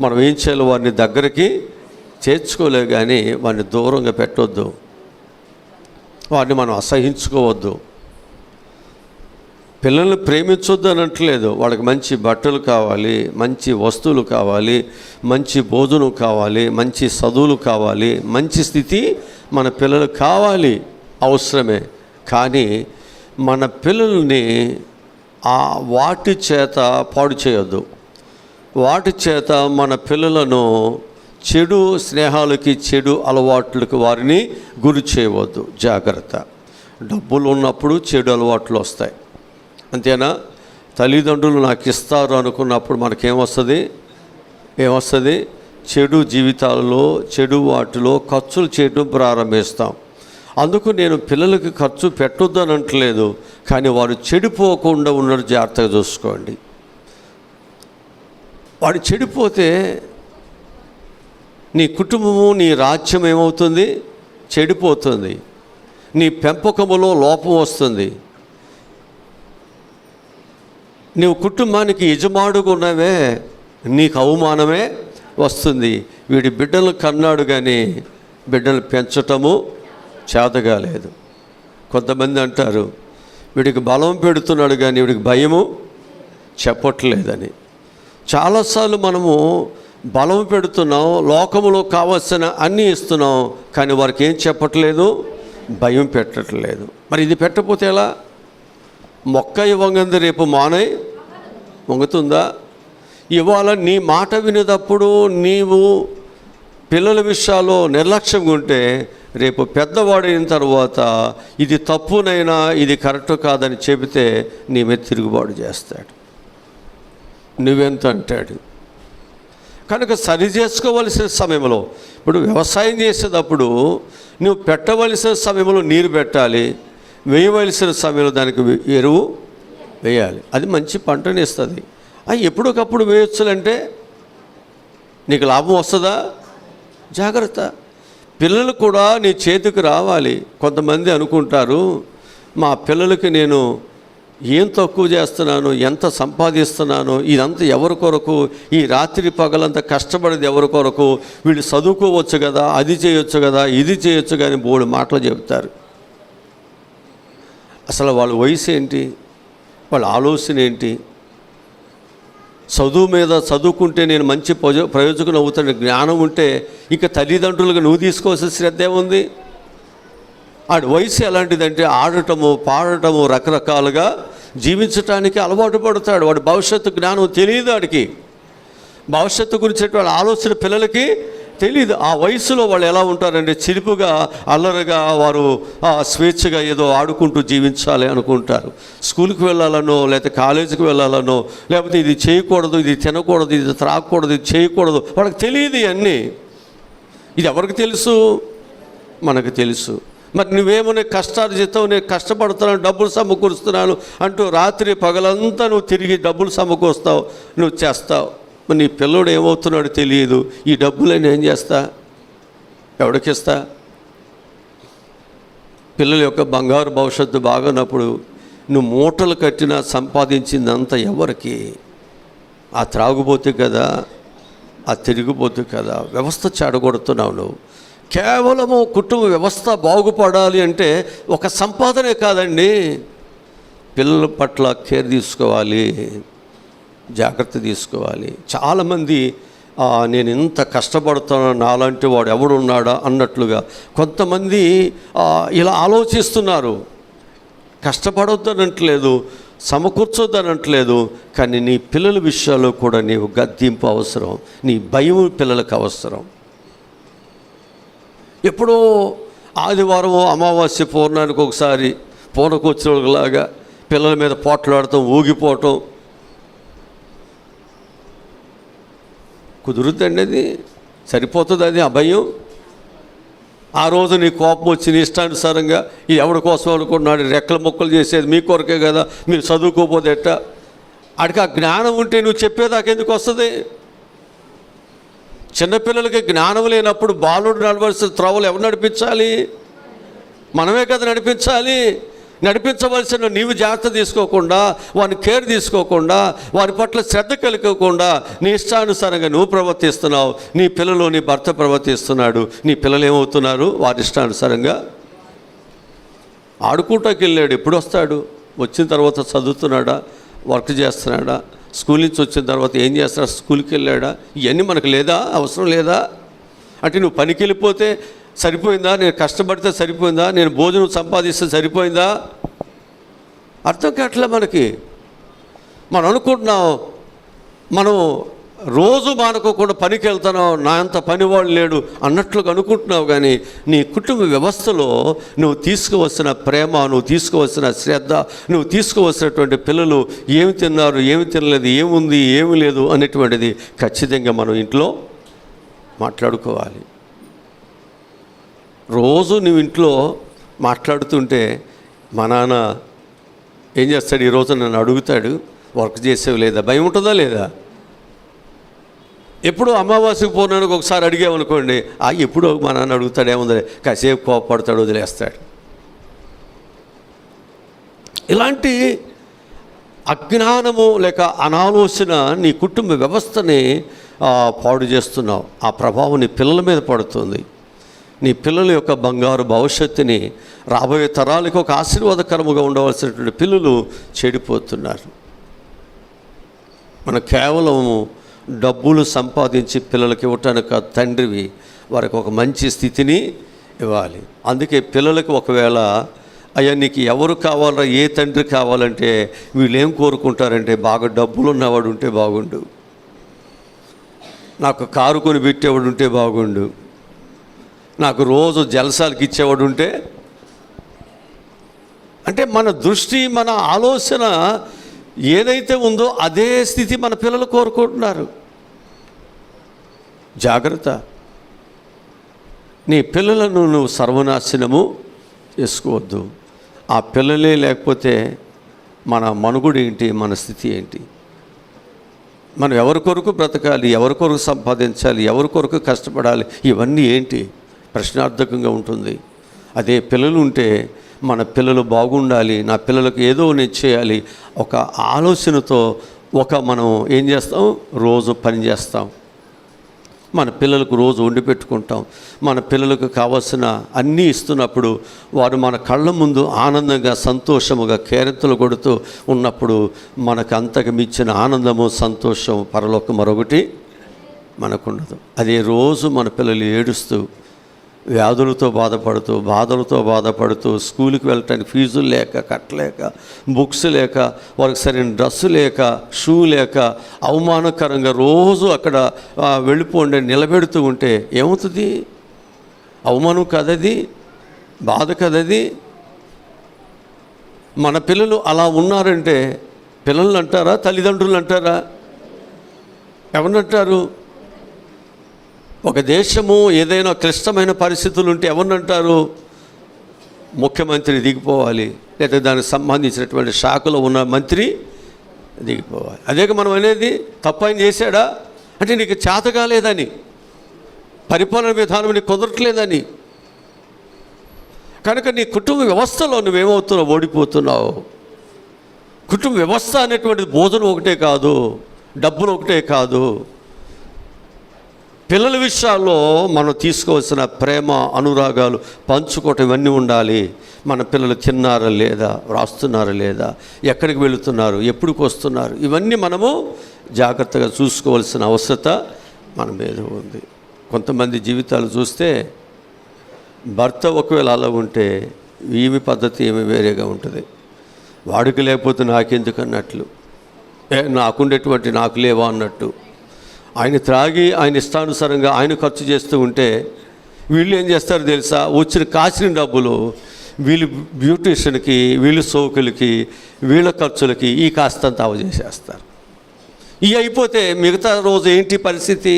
మనం ఏం చేయాలి? వారిని దగ్గరికి చేర్చుకోలే కానీ వారిని దూరంగా పెట్టొద్దు, వారిని మనం అసహించుకోవద్దు. పిల్లల్ని ప్రేమించొద్దు అని అంటలేదు. వాళ్ళకి మంచి బట్టలు కావాలి, మంచి వస్తువులు కావాలి, మంచి భోజనం కావాలి, మంచి చదువులు కావాలి, మంచి స్థితి మన పిల్లలకు కావాలి, అవసరమే. కానీ మన పిల్లల్ని వాటి చేత పాడు చేయొద్దు. వాటి చేత మన పిల్లలను చెడు స్నేహాలకి, చెడు అలవాట్లకు వారిని గురి చేయవద్దు. జాగ్రత్త. డబ్బులు ఉన్నప్పుడు చెడు అలవాట్లు వస్తాయి, అంతేనా? తల్లిదండ్రులు నాకు ఇస్తారు అనుకున్నప్పుడు మనకేమొస్తుంది? ఏమొస్తుంది? చెడు జీవితాలలో, చెడు వాటిలో ఖర్చులు చేయడం ప్రారంభిస్తాం. అందుకు నేను పిల్లలకి ఖర్చు పెట్టొద్దు అని అంటలేదు, కానీ వారు చెడిపోకుండా ఉన్నట్టు జాగ్రత్తగా చూసుకోండి. వాడు చెడిపోతే నీ కుటుంబము, నీ రాజ్యం ఏమవుతుంది? చెడిపోతుంది. నీ పెంపకములో లోపం వస్తుంది. నీవు కుటుంబానికి యజమానుగా ఉన్నవే, నీకు అవమానమే వస్తుంది. వీడి బిడ్డలు కన్నాడు కానీ బిడ్డలు పెంచటము చేతగాలేదు. కొంతమంది అంటారు, వీడికి బలం పెడుతున్నాడు కానీ వీడికి భయము చెప్పట్లేదని. చాలాసార్లు మనము బలం పెడుతున్నాం, లోకములో కావాల్సిన అన్నీ ఇస్తున్నాం, కానీ వారికి ఏం చెప్పట్లేదు? భయం పెట్టట్లేదు. మరి ఇది పెట్టకపోతే ఎలా? మొక్క ఇవ్వంగంది రేపు మానై వంగుతుందా? ఇవాళ నీ మాట వినేటప్పుడు నీవు పిల్లల విషయాల్లో నిర్లక్ష్యంగా ఉంటే, రేపు పెద్దవాడైన తర్వాత ఇది తప్పునైనా ఇది కరెక్ట్ కాదని చెబితే నీ మీద తిరుగుబాటు చేస్తాడు, నువ్వెంత అంటాడు. కనుక సరి చేసుకోవలసిన సమయంలో, ఇప్పుడు వ్యవసాయం చేసేటప్పుడు నువ్వు పెట్టవలసిన సమయంలో నీరు పెట్టాలి, వేయవలసిన సమయంలో దానికి ఎరువు వేయాలి. అది మంచి పంటని ఇస్తుంది. అవి ఎప్పటికప్పుడు వేయొచ్చులంటే నీకు లాభం వస్తుందా? జాగ్రత్త. పిల్లలు కూడా నీ చేతికి రావాలి. కొంతమంది అనుకుంటారు, మా పిల్లలకి నేను ఏం తక్కువ చేస్తున్నాను, ఎంత సంపాదిస్తున్నాను, ఇదంతా ఎవరి కొరకు, ఈ రాత్రి పగలంతా కష్టపడేది ఎవరి కొరకు, వీళ్ళు చదువుకోవచ్చు కదా, అది చేయొచ్చు కదా, ఇది చేయొచ్చు కానీ బోడు మాటలు చెబుతారు. అసలు వాళ్ళ వయసు ఏంటి, వాళ్ళ ఆలోచన ఏంటి? చదువు మీద చదువుకుంటే నేను మంచి ప్రయోజకులు అవుతాను జ్ఞానం ఉంటే ఇంకా తల్లిదండ్రులుగా నువ్వు తీసుకోవాల్సిన శ్రద్ధ ఏముంది? ఆడి వయసు ఎలాంటిదంటే ఆడటము, పాడటము, రకరకాలుగా జీవించటానికి అలవాటు పడతాడు. వాడి భవిష్యత్తు జ్ఞానం తెలియదు, వాడికి భవిష్యత్తు గురించి వాళ్ళ ఆలోచన పిల్లలకి తెలీదు. ఆ వయసులో వాళ్ళు ఎలా ఉంటారంటే చిరుపుగా, అల్లరిగా, వారు స్వేచ్ఛగా ఏదో ఆడుకుంటూ జీవించాలి అనుకుంటారు. స్కూల్కి వెళ్ళాలనో, లేకపోతే కాలేజీకి వెళ్ళాలనో, లేకపోతే ఇది చేయకూడదు, ఇది తినకూడదు, ఇది త్రాగకూడదు, ఇది చేయకూడదు, వాళ్ళకి తెలియదు ఇవన్నీ. ఇది ఎవరికి తెలుసు? మనకు తెలుసు. మరి నువ్వేమో కష్టాలు చేస్తావు, నేను కష్టపడుతున్నాను, డబ్బులు సమకూరుస్తున్నాను అంటూ రాత్రి పగలంతా నువ్వు తిరిగి డబ్బులు సమకూరుస్తావు, నువ్వు చేస్తావు. మరి నీ పిల్లోడు ఏమవుతున్నాడో తెలియదు. ఈ డబ్బులని ఏం చేస్తా, ఎవడికిస్తా? పిల్లల యొక్క బంగారు భవిష్యత్తు బాగున్నప్పుడు నువ్వు మూటలు కట్టినా సంపాదించిందంతా ఎవరికి? ఆ త్రాగుబోతు కదా, ఆ తిరిగిపోతు కదా. వ్యవస్థ చెడగొడుతున్నావు నువ్వు. కేవలము కుటుంబ వ్యవస్థ బాగుపడాలి అంటే ఒక సంపాదనే కాదండి, పిల్లల పట్ల కేర్ తీసుకోవాలి, జాగ్రత్త తీసుకోవాలి. చాలామంది నేను ఇంత కష్టపడుతున్నాను, నాలాంటి వాడు ఎవడున్నాడా అన్నట్లుగా కొంతమంది ఇలా ఆలోచిస్తున్నారు. కష్టపడొద్దనట్లేదు, సమకూర్చొద్దనట్లేదు, కానీ నీ పిల్లల విషయాల్లో కూడా నీవు గద్దింపు అవసరం, నీ భయం పిల్లలకు అవసరం. ఎప్పుడో ఆదివారం అమావాస్య పౌర్ణానికి ఒకసారి పూనకొచ్చినలాగా పిల్లల మీద పోట్లాడటం, ఊగిపోవటం కుదురుద్దండి? అది సరిపోతుంది? అది అభయం. ఆ రోజు నీ కోపం వచ్చి నీ ఇష్టానుసారంగా ఈ ఎవరి కోసం అనుకున్నాడు రెక్కల ముక్కలు చేసేది మీ కొరకే కదా, మీరు చదువుకోపోతే ఎట్ట? అడికి ఆ జ్ఞానం ఉంటే నువ్వు చెప్పేదాకా ఎందుకు వస్తుంది? చిన్నపిల్లలకి జ్ఞానం లేనప్పుడు బాలుడు నడవలసిన త్రోవలు ఎవరు నడిపించాలి? మనమే కదా నడిపించాలి. నడిపించవలసిన నీవు జాగ్రత్త తీసుకోకుండా, వాని కేర్ తీసుకోకుండా, వారి పట్ల శ్రద్ధ కలుకోకుండా నీ ఇష్టానుసారంగా నువ్వు ప్రవర్తిస్తున్నావు. నీ పిల్లలు, నీ భర్త ప్రవర్తిస్తున్నాడు. నీ పిల్లలు ఏమవుతున్నారు? వారి ఇష్టానుసారంగా ఆడుకుంటాకి వెళ్ళాడు. ఎప్పుడు వస్తాడు? వచ్చిన తర్వాత చదువుతున్నాడా, వర్క్ చేస్తున్నాడా, స్కూల్ నుంచి వచ్చిన తర్వాత ఏం చేస్తున్నాడు, స్కూల్కి వెళ్ళాడా? ఇవన్నీ మనకు లేదా? అవసరం లేదా? అంటే నువ్వు పనికి వెళ్ళిపోతే సరిపోయిందా? నేను కష్టపడితే సరిపోయిందా? నేను భోజనం సంపాదిస్తే సరిపోయిందా? అర్థం కావట్లే మనకి. మనం అనుకుంటున్నాం మనం రోజు మానుకోకుండా పనికి వెళ్తున్నావు, నా అంత పనివాడు లేడు అన్నట్లుగా అనుకుంటున్నావు. కానీ నీ కుటుంబ వ్యవస్థలో నువ్వు తీసుకోవలసిన ప్రేమ, నువ్వు తీసుకోవలసిన శ్రద్ధ, నువ్వు తీసుకోవలసినటువంటి పిల్లలు ఏమి తిన్నారు, ఏమి తినలేదు, ఏముంది, ఏమి లేదు అనేటువంటిది ఖచ్చితంగా మనం ఇంట్లో మాట్లాడుకోవాలి. రోజు నువ్వు ఇంట్లో మాట్లాడుతుంటే మా నాన్న ఏం చేస్తాడు, ఈరోజు నన్ను అడుగుతాడు, వర్క్ చేసేవి లేదా? భయం ఉంటుందా లేదా? ఎప్పుడు అమావాస్యకు పౌర్ణానికి ఒకసారి అడిగామనుకోండి, ఎప్పుడు మా నాన్న అడుగుతాడు, ఏముంది, కాసేపు కోపపడతాడు, వదిలేస్తాడు. ఇలాంటి అజ్ఞానము లేక అనాలోచన నీ కుటుంబ వ్యవస్థని పాడు చేస్తున్నావు. ఆ ప్రభావం నీ పిల్లల మీద పడుతుంది. నీ పిల్లల యొక్క బంగారు భవిష్యత్తుని, రాబోయే తరాలకు ఒక ఆశీర్వాదకరముగా ఉండవలసినటువంటి పిల్లలు చెడిపోతున్నారు. మనం కేవలము డబ్బులు సంపాదించి పిల్లలకి ఇవ్వటానికి తండ్రివి, వారికి ఒక మంచి స్థితిని ఇవ్వాలి. అందుకే పిల్లలకి ఒకవేళ అయ్యా నీకు ఎవరు కావాలరా, ఏ తండ్రి కావాలంటే వీళ్ళు ఏం కోరుకుంటారంటే, బాగా డబ్బులు ఉన్నవాడు ఉంటే బాగుండు, నాకు కారు కొని పెట్టేవాడు ఉంటే బాగుండు, నాకు రోజు జలసాలకి ఇచ్చేవాడు ఉంటే. అంటే మన దృష్టి, మన ఆలోచన ఏదైతే ఉందో అదే స్థితి మన పిల్లలు కోరుకుంటున్నారు. జాగ్రత్త. నీ పిల్లలను నువ్వు సర్వనాశనము చేసుకోవద్దు. ఆ పిల్లలే లేకపోతే మన మనుగుడు ఏంటి, మన స్థితి ఏంటి? మనం ఎవరి కొరకు బ్రతకాలి, ఎవరి కొరకు సంపాదించాలి, ఎవరి కొరకు కష్టపడాలి, ఇవన్నీ ఏంటి? ప్రశ్నార్థకంగా ఉంటుంది. అదే పిల్లలు ఉంటే మన పిల్లలు బాగుండాలి, నా పిల్లలకు ఏదో నేను చేయాలి, ఒక ఆలోచనతో మనం ఏం చేస్తాం, రోజు పని చేస్తాం, మన పిల్లలకు రోజు వండి పెట్టుకుంటాం, మన పిల్లలకు కావాల్సిన అన్నీ ఇస్తున్నప్పుడు వారు మన కళ్ళ ముందు ఆనందంగా, సంతోషముగా కేరింతలు కొడుతూ ఉన్నప్పుడు మనకు అంతకు మించిన ఆనందము, సంతోషం పరలోకం మరొకటి మనకుండదు. అదే రోజు మన పిల్లలు ఏడుస్తూ, వ్యాధులతో బాధలతో బాధపడుతూ స్కూల్కి వెళ్ళటానికి ఫీజులు లేక, కట్టలేక, బుక్స్ లేక, వారికి సరైన డ్రెస్సు లేక, షూ లేక, అవమానకరంగా రోజు అక్కడ వెళ్ళిపోండి నిలబెడుతూ ఉంటే ఏమవుతుంది? అవమానం కదది, బాధ కదది. మన పిల్లలు అలా ఉన్నారంటే పిల్లలు అంటారా, తల్లిదండ్రులు అంటారా, ఎవరినంటారు? ఒక దేశము ఏదైనా క్లిష్టమైన పరిస్థితులు ఉంటే ఎవరినంటారు? ముఖ్యమంత్రి దిగిపోవాలి, లేదా దానికి సంబంధించినటువంటి శాఖలో ఉన్న మంత్రి దిగిపోవాలి. అదే మనం అనేది. తప్పని చేశాడా అంటే నీకు చేత కాలేదని, పరిపాలన విధానం నీకు కుదరట్లేదని. కనుక నీ కుటుంబ వ్యవస్థలో నువ్వేమవుతున్నావు? ఓడిపోతున్నావు. కుటుంబ వ్యవస్థ అనేటువంటిది భోజనం ఒకటే కాదు, డబ్బులు ఒకటే కాదు. పిల్లల విషయాల్లో మనం తీసుకోవాల్సిన ప్రేమ, అనురాగాలు, పంచుకోవటం ఇవన్నీ ఉండాలి. మన పిల్లలు తిన్నారా లేదా, రాస్తున్నారా లేదా, ఎక్కడికి వెళుతున్నారు, ఎప్పుడుకి వస్తున్నారు, ఇవన్నీ మనము జాగ్రత్తగా చూసుకోవాల్సిన అవసరత మన మీద ఉంది. కొంతమంది జీవితాలు చూస్తే భర్త ఒకవేళ అలా ఉంటే ఈమె పద్ధతి ఏమి వేరేగా ఉంటుంది. వాడికి లేకపోతే నాకెందుకు అన్నట్లు, నాకుండేటువంటి నాకు లేవా అన్నట్టు. ఆయన త్రాగి ఆయన ఇష్టానుసారంగా ఆయన ఖర్చు చేస్తూ ఉంటే వీళ్ళు ఏం చేస్తారో తెలుసా, వచ్చిన కాసిన డబ్బులు వీళ్ళు బ్యూటీషియన్కి, వీళ్ళు సోకులకి, వీళ్ళ ఖర్చులకి ఈ కాస్తంత అవజేసేస్తారు. ఇవి అయిపోతే మిగతా రోజు ఏంటి పరిస్థితి?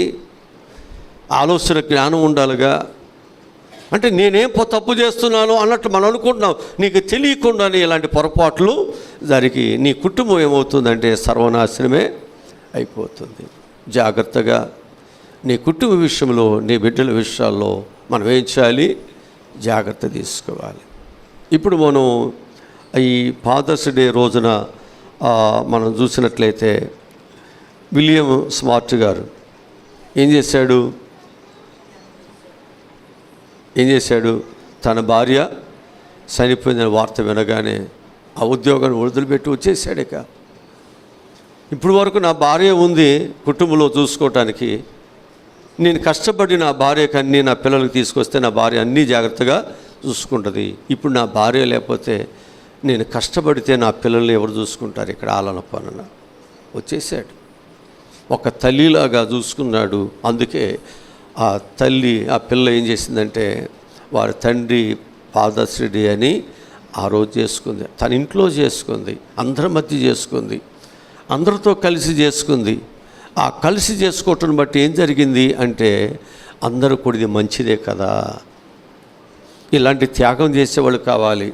ఆలోచన జ్ఞానం ఉండాలిగా. అంటే నేనేం తప్పు చేస్తున్నాను అన్నట్టు మనం అనుకుంటున్నాం, నీకు తెలియకుండానే ఇలాంటి పొరపాట్లు జరిగి నీ కుటుంబం ఏమవుతుందంటే సర్వనాశనమే అయిపోతుంది. జాగ్రత్తగా నీ కుటుంబ విషయంలో, నీ బిడ్డల విషయాల్లో మనం ఏం చేయాలి? జాగ్రత్త తీసుకోవాలి. ఇప్పుడు మనం ఈ ఫాదర్స్ డే రోజున మనం చూసినట్లయితే విలియం స్మార్ట్ గారు ఏం చేశాడు? తన భార్య చనిపోయిన వార్త వినగానే ఆ ఉద్యోగాన్ని వదిలిపెట్టి వచ్చేసాడు. ఇక ఇప్పుడు వరకు నా భార్య ఉంది కుటుంబంలో చూసుకోవటానికి, నేను కష్టపడి నా భార్యకి అన్నీ, నా పిల్లలకి తీసుకొస్తే నా భార్య అన్నీ జాగ్రత్తగా చూసుకుంటుంది. ఇప్పుడు నా భార్య లేకపోతే నేను కష్టపడితే నా పిల్లల్ని ఎవరు చూసుకుంటారు? ఇక్కడ ఆలనపన వచ్చేసాడు. ఒక తల్లిలాగా చూసుకున్నాడు. అందుకే ఆ తల్లి, ఆ పిల్ల ఏం చేసిందంటే వారి తండ్రి ఫాదర్స్ డే అని ఆ రోజు చేసుకుంది. తన ఇంట్లో చేసుకుంది, అందరి మధ్య చేసుకుంది, అందరితో కలిసి చేసుకుంది. ఆ కలిసి చేసుకోవటం బట్టి ఏం జరిగింది అంటే అందరూ కూడా ఇది మంచిదే కదా, ఇలాంటి త్యాగం చేసేవాళ్ళు కావాలి,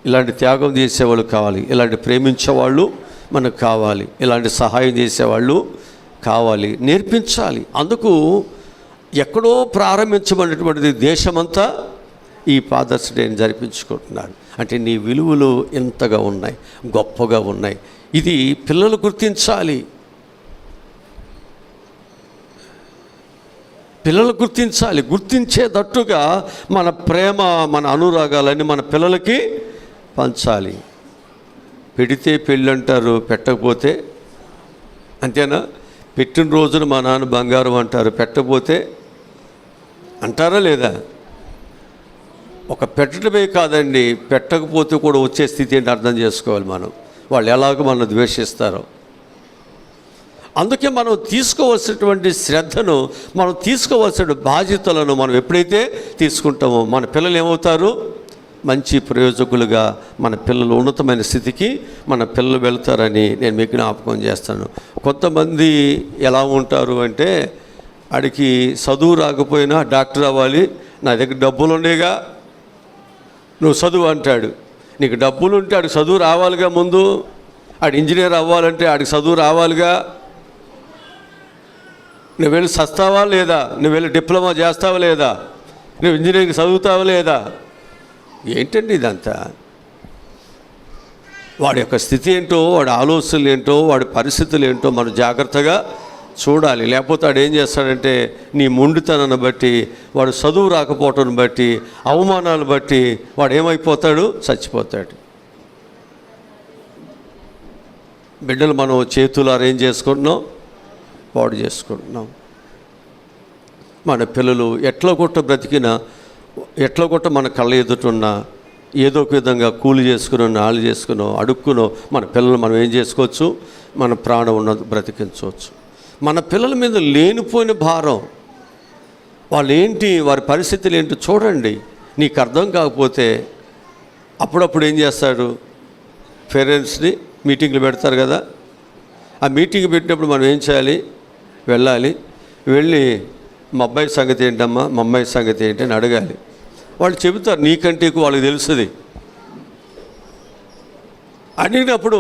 ఇలాంటి త్యాగం చేసేవాళ్ళు కావాలి, ఇలాంటి ప్రేమించేవాళ్ళు మనకు కావాలి, ఇలాంటి సహాయం చేసేవాళ్ళు కావాలి, నేర్పించాలి. అందుకు ఎక్కడో ప్రారంభించబడినటువంటిది దేశమంతా ఈ ఫాదర్స్ డేని జరిపించుకుంటున్నారు. అంటే నీ విలువలు ఎంతగా ఉన్నాయి, గొప్పగా ఉన్నాయి. ఇది పిల్లలు గుర్తించాలి. పిల్లలు గుర్తించేటట్టుగా మన ప్రేమ, మన అనురాగాలన్నీ మన పిల్లలకి పంచాలి. పెడితే పెళ్ళి అంటారు, పెట్టకపోతే అంతేనా? పెట్టిన రోజున మా నాన్న బంగారం అంటారు, పెట్టకపోతే అంటారా లేదా? ఒక పెట్టడమే కాదండి, పెట్టకపోతే కూడా వచ్చే స్థితి ఏంటి అర్థం చేసుకోవాలి మనం. వాళ్ళు ఎలాగో మనం ద్వేషిస్తారో. అందుకే మనం తీసుకోవాల్సినటువంటి శ్రద్ధను, మనం తీసుకోవాల్సిన బాధ్యతలను మనం ఎప్పుడైతే తీసుకుంటామో మన పిల్లలు ఏమవుతారు? మంచి ప్రయోజకులుగా, మన పిల్లలు ఉన్నతమైన స్థితికి మన పిల్లలు వెళ్తారని నేను మీకు జ్ఞాపకం చేస్తాను. కొంతమంది ఎలా ఉంటారు అంటే ఆడికి చదువు రాకపోయినా డాక్టర్ అవ్వాలి, నా దగ్గర డబ్బులు ఉండేగా నువ్వు చదువు అంటాడు. నీకు డబ్బులు ఉంటే ఆడికి చదువు రావాలిగా, ముందు ఆడు ఇంజనీర్ అవ్వాలంటే ఆడికి చదువు రావాలిగా. నువ్వు వెళ్ళి చస్తావా లేదా, నువ్వు వెళ్ళి డిప్లొమా చేస్తావా లేదా, నువ్వు ఇంజనీరింగ్ చదువుతావా లేదా? ఏంటండి ఇదంతా? వాడి యొక్క స్థితి ఏంటో, వాడి ఆలోచనలు ఏంటో, వాడి పరిస్థితులు ఏంటో మనం జాగ్రత్తగా చూడాలి. లేకపోతే వాడు ఏం చేస్తాడంటే నీ మొండితనాన్ని బట్టి, వాడు చదువు రాకపోవటాన్ని బట్టి, అవమానాలు బట్టి వాడు ఏమైపోతాడు? చచ్చిపోతాడు. బిడ్డలు మనం చేతులు అరేంజ్ చేసుకుంటున్నాం, పాడు చేసుకుంటున్నాం. మన పిల్లలు ఎట్లా కొట్ట బ్రతికినా, ఎట్లా కొట్ట మన కళ్ళ ఎదుటున్నా ఏదో ఒక విధంగా కూలి చేసుకునో, నాళ్ళు చేసుకునో, అడుక్కునో మన పిల్లలు మనం ఏం చేసుకోవచ్చు? మన ప్రాణం ఉన్న బ్రతికించవచ్చు. మన పిల్లల మీద లేనిపోయిన భారం, వాళ్ళు ఏంటి, వారి పరిస్థితులు ఏంటి చూడండి. నీకు అర్థం కాకపోతే అప్పుడప్పుడు ఏం చేస్తాడు? పేరెంట్స్ని మీటింగ్లు పెడతారు కదా, ఆ మీటింగ్ పెట్టినప్పుడు మనం ఏం చేయాలి? వెళ్ళాలి. వెళ్ళి మా అబ్బాయి సంగతి ఏంటమ్మా, మా అమ్మాయి సంగతి ఏంటి అని అడగాలి. వాళ్ళు చెబుతారు, నీకంటే వాళ్ళకి తెలుస్తుంది. అడిగినప్పుడు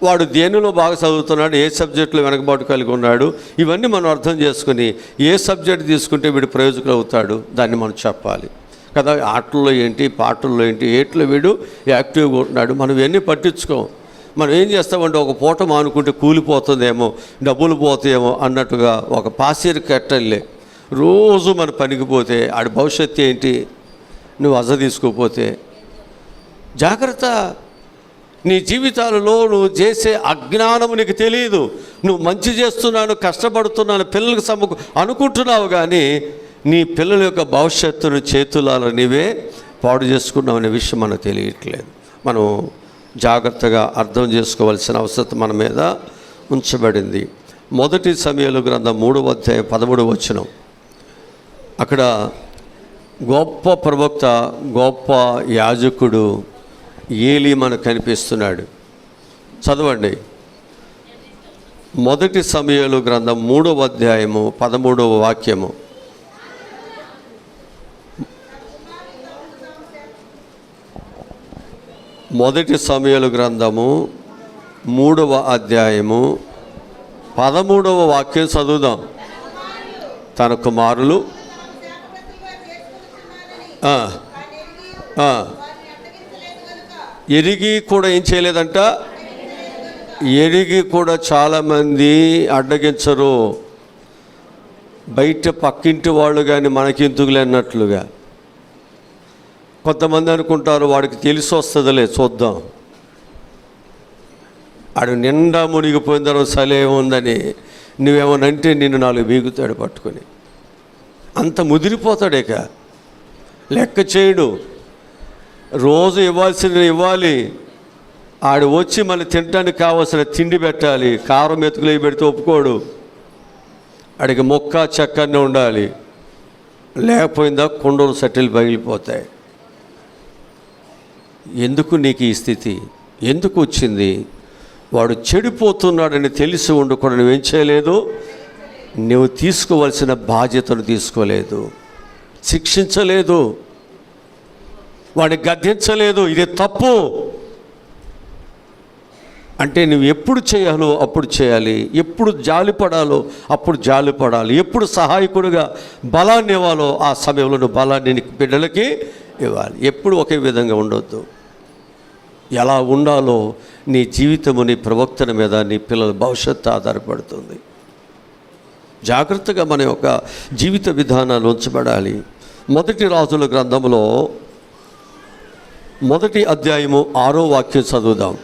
వాడు దేనిలో బాగా చదువుతున్నాడు, ఏ సబ్జెక్టులో వెనకబాటు కలిగి ఉన్నాడు, ఇవన్నీ మనం అర్థం చేసుకుని ఏ సబ్జెక్ట్ తీసుకుంటే వీడు ప్రయోజకులు అవుతాడు దాన్ని మనం చెప్పాలి కదా. ఆటల్లో ఏంటి, పాటల్లో ఏంటి, ఏట్లో వీడు యాక్టివ్గా ఉంటున్నాడు, మనం ఇవన్నీ పట్టించుకోం. మనం ఏం చేస్తామంటే ఒక పూట మానుకుంటే కూలిపోతుందేమో, డబ్బులు పోతాయేమో అన్నట్టుగా ఒక పాసిర్ కట్టలే రోజు మన పనికి పోతే ఆడి భవిష్యత్తు ఏంటి? నువ్వు అజ తీసుకోపోతే జాగ్రత్త. నీ జీవితాలలో నువ్వు చేసే అజ్ఞానము నీకు తెలియదు. నువ్వు మంచి చేస్తున్నాను, కష్టపడుతున్నాను, పిల్లలకు అనుకుంటున్నావు, కానీ నీ పిల్లల యొక్క భవిష్యత్తును చేతులలో నీవే పాడు చేసుకున్నావు అనే విషయం మనకు తెలియట్లేదు. మనం జాగ్రత్తగా అర్థం చేసుకోవాల్సిన అవసరం మన మీద ఉంచబడింది. మొదటి సమూయేలు గ్రంథం 3వ అధ్యాయం 13వ వచనం. అక్కడ గొప్ప ప్రవక్త, గొప్ప యాజకుడు ఏలీ మనకు కనిపిస్తున్నాడు. చదవండి. మొదటి సమూయేలు గ్రంథం 3వ అధ్యాయము 13వ వాక్యము. మొదటి సమూయేలు గ్రంథము 3వ అధ్యాయము 13వ వాక్యం చదువుదాం. తన కుమారులు ఎరిగి కూడా ఏం చేయలేదంట. ఎరిగి కూడా చాలామంది అడ్డగించరు. బయట పక్కింటి వాళ్ళు కానీ మనకెందుకులే అన్నట్లుగా. కొంతమంది అనుకుంటారు వాడికి తెలిసి వస్తుందిలే చూద్దాం, ఆడు నిండా మునిగిపోయిన తర్వాత సలే ఉందని నువ్వేమనంటే నిన్ను 4 బీగుతాడు పట్టుకొని. అంత ముదిరిపోతాడేక, లెక్క చేయడు. రోజు ఇవ్వాల్సినవి ఇవ్వాలి. ఆడు వచ్చి మళ్ళీ తినడానికి కావాల్సిన తిండి పెట్టాలి. కారం మెతుకులు పెడితే ఒప్పుకోడు. ఆడికి మొక్క చక్కనే ఉండాలి. లేకపోయిందా కుండలు సట్టిలు పగిలిపోతాయి. ఎందుకు నీకు ఈ స్థితి? ఎందుకు వచ్చింది? వాడు చెడిపోతున్నాడని తెలిసి ఉండు కూడా నువ్వేం చేయలేదు. నువ్వు తీసుకోవాల్సిన బాధ్యతను తీసుకోలేదు, శిక్షించలేదు, వాడిని గద్దించలేదు. ఇది తప్పు అంటే నువ్వు ఎప్పుడు చేయాలో అప్పుడు చేయాలి, ఎప్పుడు జాలిపడాలో అప్పుడు జాలిపడాలి, ఎప్పుడు సహాయకుడిగా బలాన్ని ఇవ్వాలో ఆ సమయంలో నువ్వు బలాన్ని బిడ్డలకి ఇవ్వాలి. ఎప్పుడు ఒకే విధంగా ఉండొద్దు. ఎలా ఉండాలో నీ జీవితము నీ ప్రవక్తన మీద నీ పిల్లల భవిష్యత్తు ఆధారపడుతుంది. జాగ్రత్తగా మన యొక్క జీవిత విధానాలు ఉంచబడాలి. మొదటి రాజుల గ్రంథంలో 1వ అధ్యాయము 6వ వాక్యం చదువుదాం.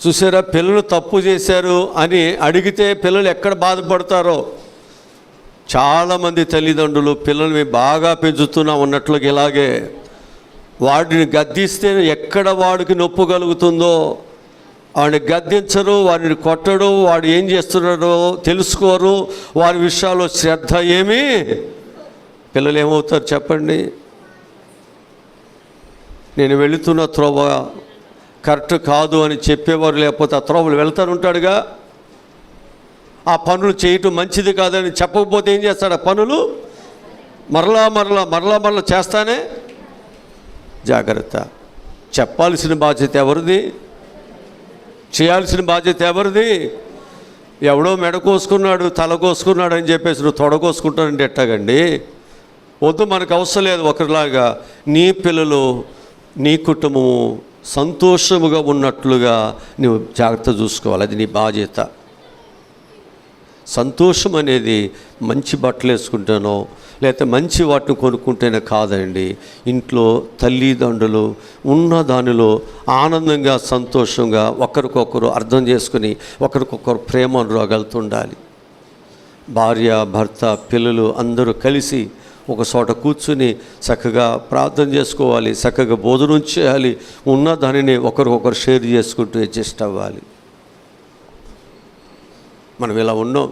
చూసారా, పిల్లలు తప్పు చేశారు అని అడిగితే పిల్లలు ఎక్కడ బాధపడతారో. చాలామంది తల్లిదండ్రులు పిల్లల్ని బాగా పెంచుతున్నా ఉన్నట్లుగా ఇలాగే వాడిని గద్దిస్తే ఎక్కడ వాడికి నొప్పు కలుగుతుందో వాడిని గద్దించరు, వాడిని కొట్టడు, వాడు ఏం చేస్తున్నాడో తెలుసుకోరు, వారి విషయాల్లో శ్రద్ధ ఏమీ. పిల్లలు ఏమవుతారు చెప్పండి? నేను వెళుతున్న త్రోవ కరెక్ట్ కాదు అని చెప్పేవారు, లేకపోతే ఆ త్రోవలు వెళ్తానుంటాడుగా. ఆ పనులు చేయటం మంచిది కాదని చెప్పకపోతే ఏం చేస్తాడు? ఆ పనులు మరలా చేస్తానే. జాగ్రత్త. చెప్పాల్సిన బాధ్యత ఎవరిది? చేయాల్సిన బాధ్యత ఎవరిది? ఎవడో మెడ కోసుకున్నాడు, తల కోసుకున్నాడు అని చెప్పేసి నువ్వు తొడ కోసుకుంటానంటే ఎట్టాగండి? వద్దు, మనకు అవసరం లేదు. ఒకరిలాగా నీ పిల్లలు నీ కుటుంబము సంతోషముగా ఉన్నట్లుగా నువ్వు జాగ్రత్త చూసుకోవాలి. అది నీ బాధ్యత. సంతోషం అనేది మంచి బట్టలు వేసుకుంటానో లేకపోతే మంచి వాటిని కొనుక్కుంటేనే కాదండి. ఇంట్లో తల్లిదండ్రులు ఉన్న దానిలో ఆనందంగా సంతోషంగా ఒకరికొకరు అర్థం చేసుకుని ఒకరికొకరు ప్రేమ అనురాగాలుతుండాలి. భార్య భర్త పిల్లలు అందరూ కలిసి ఒక చోట కూర్చుని చక్కగా ప్రార్థన చేసుకోవాలి, చక్కగా భోజనం చేయాలి, ఉన్న దానిని ఒకరికొకరు షేర్ చేసుకుంటూ అడ్జస్ట్ అవ్వాలి. మనం ఇలా ఉన్నాం.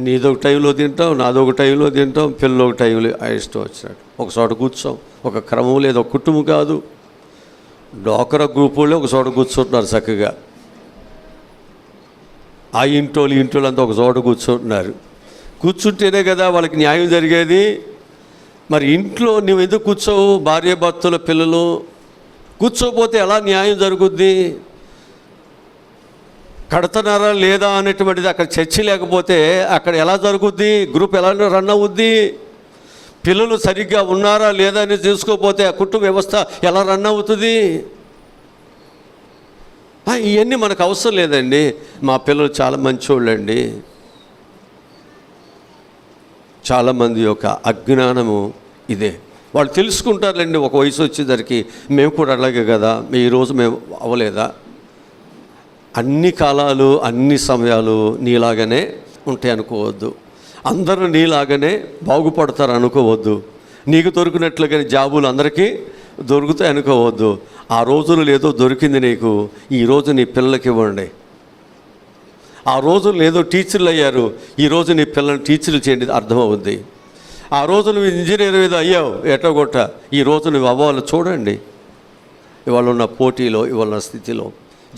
నీదొక టైంలో తింటాం, నాదొక టైంలో తింటాం, పిల్లలు ఒక టైంలో ఇష్టం వచ్చినట్టు ఒక చోట కూర్చోం. ఒక క్రమం లేదు, ఒక కుటుంబం కాదు. డోకరా గ్రూప్ వాళ్ళు ఒక చోట కూర్చుంటున్నారు చక్కగా. ఆ ఇంటోళ్ళు అంతా ఒక చోట కూర్చుంటున్నారు. కూర్చుంటేనే కదా వాళ్ళకి న్యాయం జరిగేది. మరి ఇంట్లో నువ్వు ఎందుకు కూర్చోవు? భార్య భర్తలు పిల్లలు కూర్చోపోతే ఎలా న్యాయం జరుగుద్ది? కడుతున్నారా లేదా అనేటువంటిది అక్కడ చర్చ లేకపోతే అక్కడ ఎలా జరుగుద్ది, గ్రూప్ ఎలా రన్ అవుద్ది? పిల్లలు సరిగ్గా ఉన్నారా లేదా అని చూసుకోకపోతే ఆ కుటుంబ వ్యవస్థ ఎలా రన్ అవుతుంది? ఇవన్నీ మనకు అవసరం లేదండి. మా పిల్లలు చాలా మంచోళ్ళండి. చాలామంది యొక్క అజ్ఞానము ఇదే. వాళ్ళు తెలుసుకుంటారులేండి ఒక వయసు వచ్చేసరికి, మేము కూడా అలాగే కదా, ఈరోజు మేము అవ్వలేదా? అన్ని కాలాలు అన్ని సమయాలు నీలాగానే ఉంటాయి అనుకోవద్దు. అందరూ నీలాగానే బాగుపడతారు అనుకోవద్దు. నీకు దొరికినట్లుగానే జాబులు అందరికీ దొరుకుతాయి అనుకోవద్దు. ఆ రోజులు ఏదో దొరికింది నీకు, ఈరోజు నీ పిల్లలకి ఇవ్వండి. ఆ రోజులు ఏదో టీచర్లు అయ్యారు, ఈరోజు నీ పిల్లల్ని టీచర్లు చేయండి, అర్థమవుద్ది. ఆ రోజు నువ్వు ఇంజనీర్ ఏదో అయ్యావు ఎట్టగొట్ట, ఈరోజు నువ్వు అవ్వాలి చూడండి. ఇవాళ ఉన్న పోటీలో, ఇవాళ ఉన్న స్థితిలో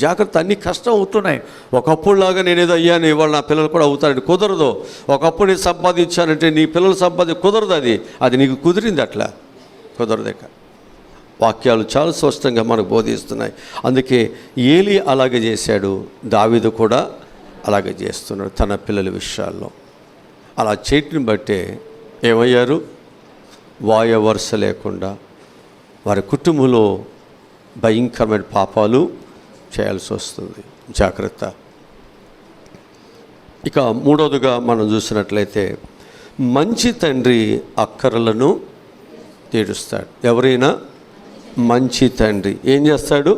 జాగ్రత్త. అన్నీ కష్టం అవుతున్నాయి. ఒకప్పుడులాగా నేనేదో అయ్యాను, ఇవాళ నా పిల్లలు కూడా అవుతారని కుదరదు. ఒకప్పుడు నేను సంపాదించానంటే నీ పిల్లలు కుదరదు. అది నీకు కుదిరింది, అట్లా కుదరదు. వాక్యాలు చాలా స్పష్టంగా మనకు బోధిస్తున్నాయి. అందుకే ఏలీ అలాగే చేశాడు, దావీదు కూడా అలాగే చేస్తున్నాడు తన పిల్లల విషయాల్లో. అలా చేయటం బట్టే ఏమయ్యారు? వాయ వరుస లేకుండా వారి కుటుంబంలో భయంకరమైన పాపాలు చేయాల్సి వస్తుంది. జాగ్రత్త. ఇక మూడవదిగా మనం చూసినట్లయితే, మంచి తండ్రి అక్కరలను తీరుస్తాడు. ఎవరైనా మంచి తండ్రి ఏం చేస్తాడు?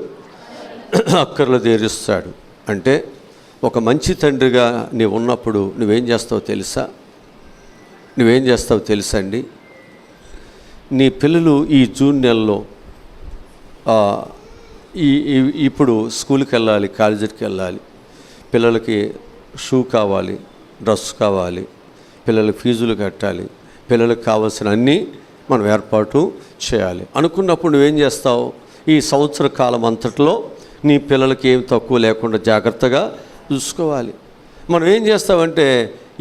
అక్కర్లు తీరుస్తాడు. అంటే ఒక మంచి తండ్రిగా నీవు ఉన్నప్పుడు నువ్వేం చేస్తావో తెలుసా? నువ్వేం చేస్తావో తెలుసా అండి? నీ పిల్లలు ఈ జూన్ నెలలో ఇప్పుడు స్కూల్కి వెళ్ళాలి, కాలేజీకి వెళ్ళాలి, పిల్లలకి షూ కావాలి, డ్రెస్ కావాలి, పిల్లలకి ఫీజులు కట్టాలి, పిల్లలకు కావాల్సిన అన్నీ మనం ఏర్పాటు చేయాలి అనుకున్నప్పుడు నువ్వేం చేస్తావు? ఈ సంవత్సర కాలం అంతట్లో నీ పిల్లలకి ఏం తక్కువ లేకుండా జాగ్రత్తగా చూసుకోవాలి. మనం ఏం చేస్తామంటే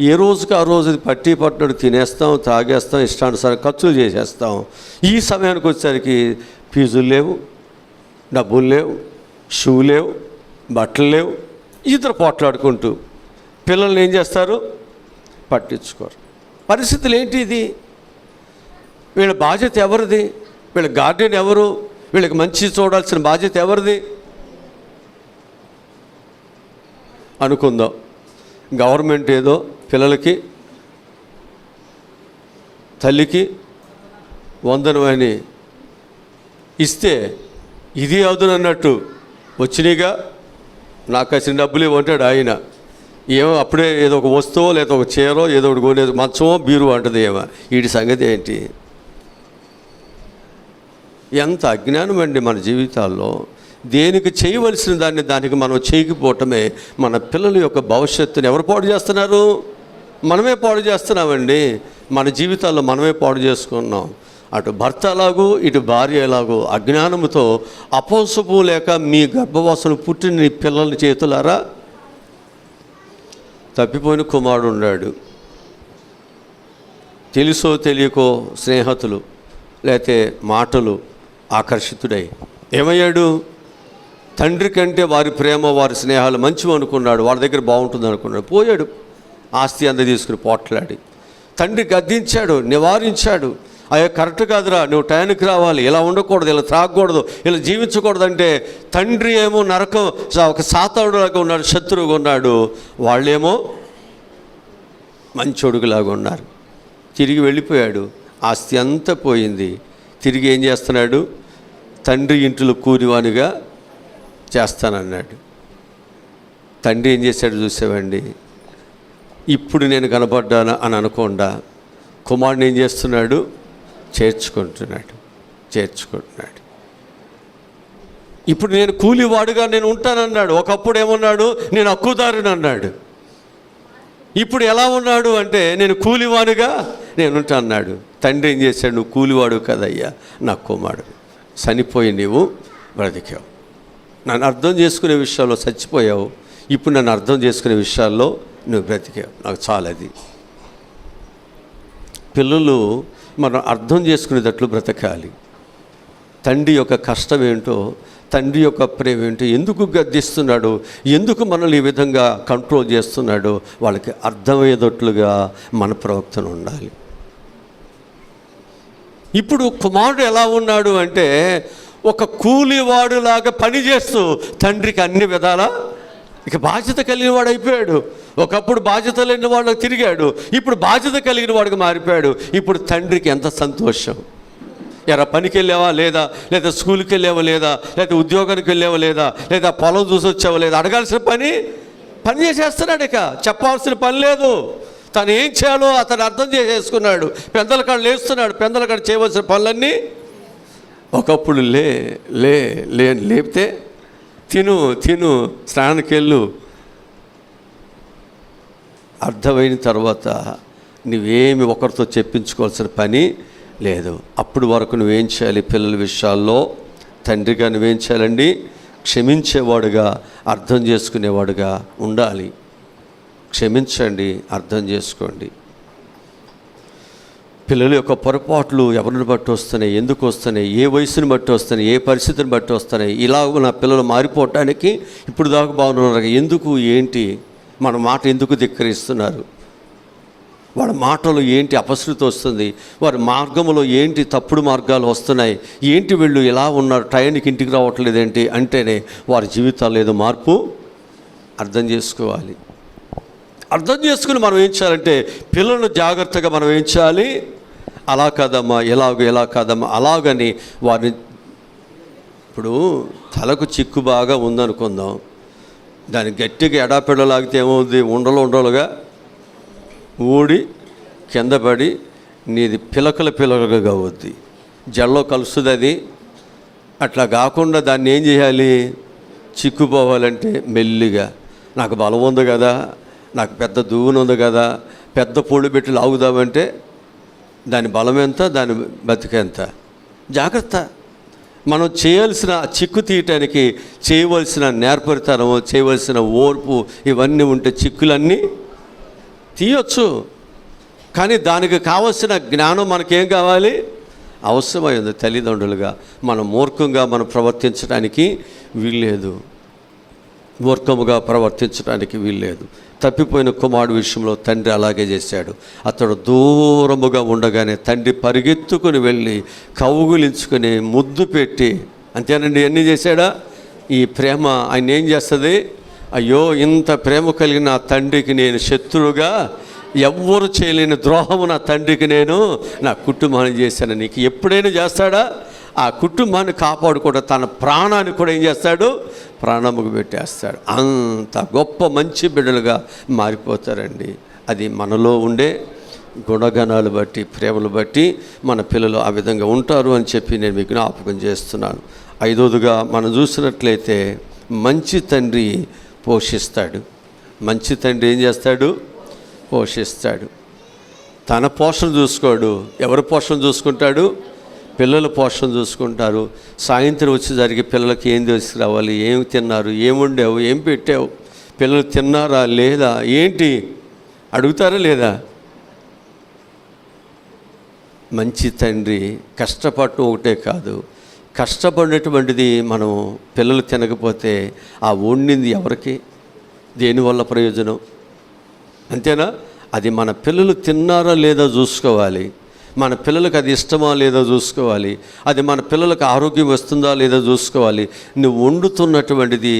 ఏ రోజుకి ఆ రోజు పట్టి పట్టినట్టు తినేస్తాం, తాగేస్తాం, ఇష్టానుసారం ఖర్చులు చేసేస్తాం. ఈ సమయానికి వచ్చేసరికి ఫీజులు లేవు, డబ్బులు లేవు, షూ లేవు, బట్టలు లేవు, ఇద్దరు పోట్లాడుకుంటూ పిల్లల్ని ఏం చేస్తారు? పట్టించుకోరు. పరిస్థితులు ఏంటి ఇది? వీళ్ళ బాధ్యత ఎవరిది? వీళ్ళ గార్డెన్ ఎవరు? వీళ్ళకి మంచి చూడాల్సిన బాధ్యత ఎవరిది? అనుకుందాం గవర్నమెంట్ ఏదో పిల్లలకి తల్లికి వందనమని ఇస్తే ఇది అవుతున్నట్టు వచ్చినాయిగా, నాకు వచ్చిన డబ్బులు ఇవ్వంటాడు ఆయన. ఏమో అప్పుడే ఏదో ఒక వస్తువో లేదా ఒక చీరో ఏదో ఒకటి కొనేది, మంచమో బీరు అంటది. ఏమో వీటి సంగతి ఏంటి? ఎంత అజ్ఞానం అండి మన జీవితాల్లో. దేనికి చేయవలసిన దానికి మనం చేయకపోవటమే మన పిల్లల యొక్క భవిష్యత్తుని ఎవరు పాడు చేస్తున్నారు? మనమే పాడు చేస్తున్నామండి. మన జీవితాల్లో మనమే పాడు చేసుకున్నాం. అటు భర్త ఎలాగూ ఇటు భార్య ఎలాగూ అజ్ఞానముతో అపోసపు లేక మీ గర్భవాసన పుట్టిన నీ పిల్లల చేతులారా తప్పిపోయిన కుమారుడు ఉన్నాడు. తెలుసో తెలియకో స్నేహితులు లేతే మాటలు ఆకర్షితుడై ఏమయ్యాడు? తండ్రి కంటే వారి ప్రేమ వారి స్నేహాలు మంచివి అనుకున్నాడు, వాళ్ళ దగ్గర బాగుంటుంది అనుకున్నాడు. పోయాడు ఆస్తి అంతా తీసుకుని పోట్లాడి. తండ్రి గద్దించాడు, నివారించాడు. అయ్యా కరెక్ట్ కాదురా, నువ్వు టైంకి రావాలి, ఇలా ఉండకూడదు, ఇలా త్రాగకూడదు, ఇలా జీవించకూడదు అంటే తండ్రి ఏమో నరకం ఒక సాతాడులాగా ఉన్నాడు, శత్రువుగా ఉన్నాడు. వాళ్ళేమో మంచోడుగులాగా ఉన్నారు. తిరిగి వెళ్ళిపోయాడు, ఆస్తి అంతా పోయింది. తిరిగి ఏం చేస్తున్నాడు? తండ్రి ఇంట్లో కూలివానిగా చేస్తానన్నాడు. తండ్రి ఏం చేశాడు చూసావండి? ఇప్పుడు నేను కనపడ్డాను అని అనకుండా కుమారుని ఏం చేస్తున్నాడు? చేర్చుకుంటున్నాడు. ఇప్పుడు నేను కూలివాడుగా నేను ఉంటానన్నాడు. ఒకప్పుడు ఏమన్నాడు? నేను హక్కుదారుని అన్నాడు. ఇప్పుడు ఎలా ఉన్నాడు అంటే నేను కూలివాడుగా నేను ఉంటా అన్నాడు. తండ్రి ఏం చేశాడు? నువ్వు కూలివాడు కదయ్యా, నా కుమారుడు. చనిపోయి నీవు బ్రతికావు. నన్ను అర్థం చేసుకునే విషయాల్లో చచ్చిపోయావు, ఇప్పుడు నన్ను అర్థం చేసుకునే విషయాల్లో నువ్వు బ్రతికావు. నాకు చాలది. పిల్లలు మనం అర్థం చేసుకునేటట్లు బ్రతకాలి. తండ్రి యొక్క కష్టం ఏంటో తండ్రి యొక్క ప్రేమ ఏంటి, ఎందుకు గద్దిస్తున్నాడు, ఎందుకు మనల్ని ఈ విధంగా కంట్రోల్ చేస్తున్నాడు, వాళ్ళకి అర్థమయ్యేటట్లుగా మన ప్రవక్తన ఉండాలి. ఇప్పుడు కుమారుడు ఎలా ఉన్నాడు అంటే ఒక కూలివాడులాగా పనిచేస్తూ తండ్రికి అన్ని విధాలా ఇక బాధ్యత కలిగిన వాడు అయిపోయాడు. ఒకప్పుడు బాధ్యత లేని వాడు తిరిగాడు, ఇప్పుడు బాధ్యత కలిగిన వాడికి మారిపోయాడు. ఇప్పుడు తండ్రికి ఎంత సంతోషం. ఎరా పనికి వెళ్ళావా లేదా, లేదా స్కూల్కి వెళ్ళావా లేదా, లేదా ఉద్యోగానికి వెళ్ళావా లేదా, లేదా పొలం చూసి వచ్చావా లేదా, అడగాల్సిన పని చేసేస్తున్నాడు. ఇక చెప్పాల్సిన పని లేదు. తను ఏం చేయాలో అతను అర్థం చేసేసుకున్నాడు. పెద్దల కాడ లేస్తున్నాడు, పెద్దల కాడ చేయవలసిన పనులన్నీ. ఒకప్పుడు లేపితే తిను స్నానానికి వెళ్ళు అర్థమైన తర్వాత నువ్వేమి ఒకరితో చెప్పించుకోవాల్సిన పని లేదు. అప్పుడు వరకు నువ్వేం చేయాలి, పిల్లల విషయాల్లో తండ్రిగా నువ్వేం చేయాలండి, క్షమించేవాడుగా, అర్థం చేసుకునేవాడుగా ఉండాలి. క్షమించండి, అర్థం చేసుకోండి. పిల్లల యొక్క పొరపాట్లు ఎవరిని బట్టి వస్తున్నాయి, ఎందుకు వస్తున్నాయి, ఏ వయసుని బట్టి వస్తున్నాయి, ఏ పరిస్థితిని బట్టి వస్తున్నాయి, ఇలా నా పిల్లలు మారిపోవటానికి ఇప్పుడు దాకా బాగున్నారు, ఎందుకు ఏంటి, మన మాట ఎందుకు ధిక్కరిస్తున్నారు, వాడి మాటలో ఏంటి అపశృతి వస్తుంది, వారి మార్గంలో ఏంటి తప్పుడు మార్గాలు వస్తున్నాయి, ఏంటి వీళ్ళు ఇలా ఉన్నారు, టైంకి ఇంటికి రావట్లేదేంటి అంటేనే వారి జీవితాల్లో ఏదో మార్పు అర్థం చేసుకోవాలి. అర్థం చేసుకుని మనం ఏం చేయాలంటే పిల్లలను జాగ్రత్తగా మనం ఏం చేయాలి, అలా కాదమ్మా ఎలా కాదమ్మా అలాగని వారిని, ఇప్పుడు తలకు చిక్కు బాగా ఉందనుకుందాం, దాన్ని గట్టిగా ఎడాపెడలాగితే ఏమవుద్ది, ఉండలుగా ఊడి కింద పడి నీది పిలకలుగా అవుద్ది, జల్లో కలుస్తుంది అది. అట్లా కాకుండా దాన్ని ఏం చేయాలి, చిక్కుపోవాలంటే మెల్లిగా, నాకు బలం ఉంది కదా, నాకు పెద్ద దూవును ఉంది కదా, పెద్ద పొడి పెట్టి లాగుదామంటే దాని బలం ఎంత, దాని బతికెంత. జాగ్రత్త. మనం చేయాల్సిన చిక్కు తీయటానికి చేయవలసిన నేర్పరితనము, చేయవలసిన ఓర్పు ఇవన్నీ ఉంటే చిక్కులన్నీ తీయొచ్చు. కానీ దానికి కావలసిన జ్ఞానం మనకేం కావాలి, అవసరమైంది. తల్లిదండ్రులుగా మనం మూర్ఖంగా మనం ప్రవర్తించడానికి వీల్లేదు, మూర్ఖముగా ప్రవర్తించడానికి వీల్లేదు. తప్పిపోయిన కుమారుడు విషయంలో తండ్రి అలాగే చేశాడు. అతడు దూరముగా ఉండగానే తండ్రి పరిగెత్తుకుని వెళ్ళి కౌగులించుకొని ముద్దు పెట్టి, అంతేనండి ఎన్ని చేశాడా. ఈ ప్రేమ ఆయన ఏం చేస్తుంది, అయ్యో ఇంత ప్రేమ కలిగిన నా తండ్రికి నేను శత్రువుగా, ఎవ్వరు చేయలేని ద్రోహము నా తండ్రికి నేను నా కుటుంబాన్ని చేశాను. నీకు ఎప్పుడైనా చేస్తాడా, ఆ కుటుంబాన్ని కాపాడుకోవడం, తన ప్రాణాన్ని కూడా ఏం చేస్తాడు, ప్రాణముకు పెట్టేస్తాడు. అంత గొప్ప మంచి బిడ్డలుగా మారిపోతారండి. అది మనలో ఉండే గుణగణాలు బట్టి, ప్రేమలు బట్టి మన పిల్లలు ఆ విధంగా ఉంటారు అని చెప్పి నేను మీకు జ్ఞాపకం చేస్తున్నాను. ఐదోదిగా మనం చూసినట్లయితే మంచి తండ్రి పోషిస్తాడు. మంచి తండ్రి ఏం చేస్తాడు, పోషిస్తాడు. తన పోషణ చూసుకోడు, ఎవరి పోషణ చూసుకుంటాడు, పిల్లల పోషణ చూసుకుంటారు. సాయంత్రం వచ్చేసరికి పిల్లలకి ఏం తీసుకురావాలి, ఏం తిన్నారు, ఏం వండావు, ఏం పెట్టావు, పిల్లలు తిన్నారా లేదా, ఏంటి అడుగుతారా లేదా. మంచి తండ్రి కష్టపడటం ఒకటే కాదు, కష్టపడినటువంటిది మనం పిల్లలు తినకపోతే ఆ వండింది ఎవరికి, దేనివల్ల ప్రయోజనం, అంతేనా. అది మన పిల్లలు తిన్నారా లేదా చూసుకోవాలి, మన పిల్లలకు అది ఇష్టమా లేదా చూసుకోవాలి, అది మన పిల్లలకు ఆరోగ్యం వస్తుందా లేదా చూసుకోవాలి. నువ్వు వండుతున్నటువంటిది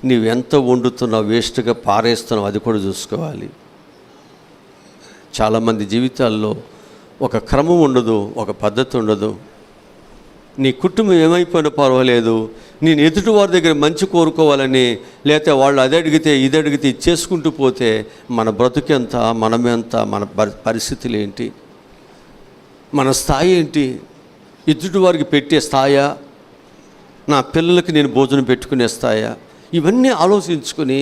నువ్వు ఎంత వండుతున్నావు, వేస్ట్గా పారేస్తున్నావు, అది కూడా చూసుకోవాలి. చాలామంది జీవితాల్లో ఒక క్రమం ఉండదు, ఒక పద్ధతి ఉండదు. నీ కుటుంబం ఏమైపోయినా పర్వాలేదు, నేను ఎదుటి వారి దగ్గర మంచి కోరుకోవాలని, లేకపోతే వాళ్ళు అది అడిగితే ఇది అడిగితే ఇచ్చేసుకుంటూ పోతే మన బ్రతుకెంత, మనమెంత, మన పరిస్థితులు ఏంటి, మన స్థాయి ఏంటి, ఎదుటి వారికి పెట్టే స్థాయా, నా పిల్లలకి నేను భోజనం పెట్టుకునే స్థాయా, ఇవన్నీ ఆలోచించుకుని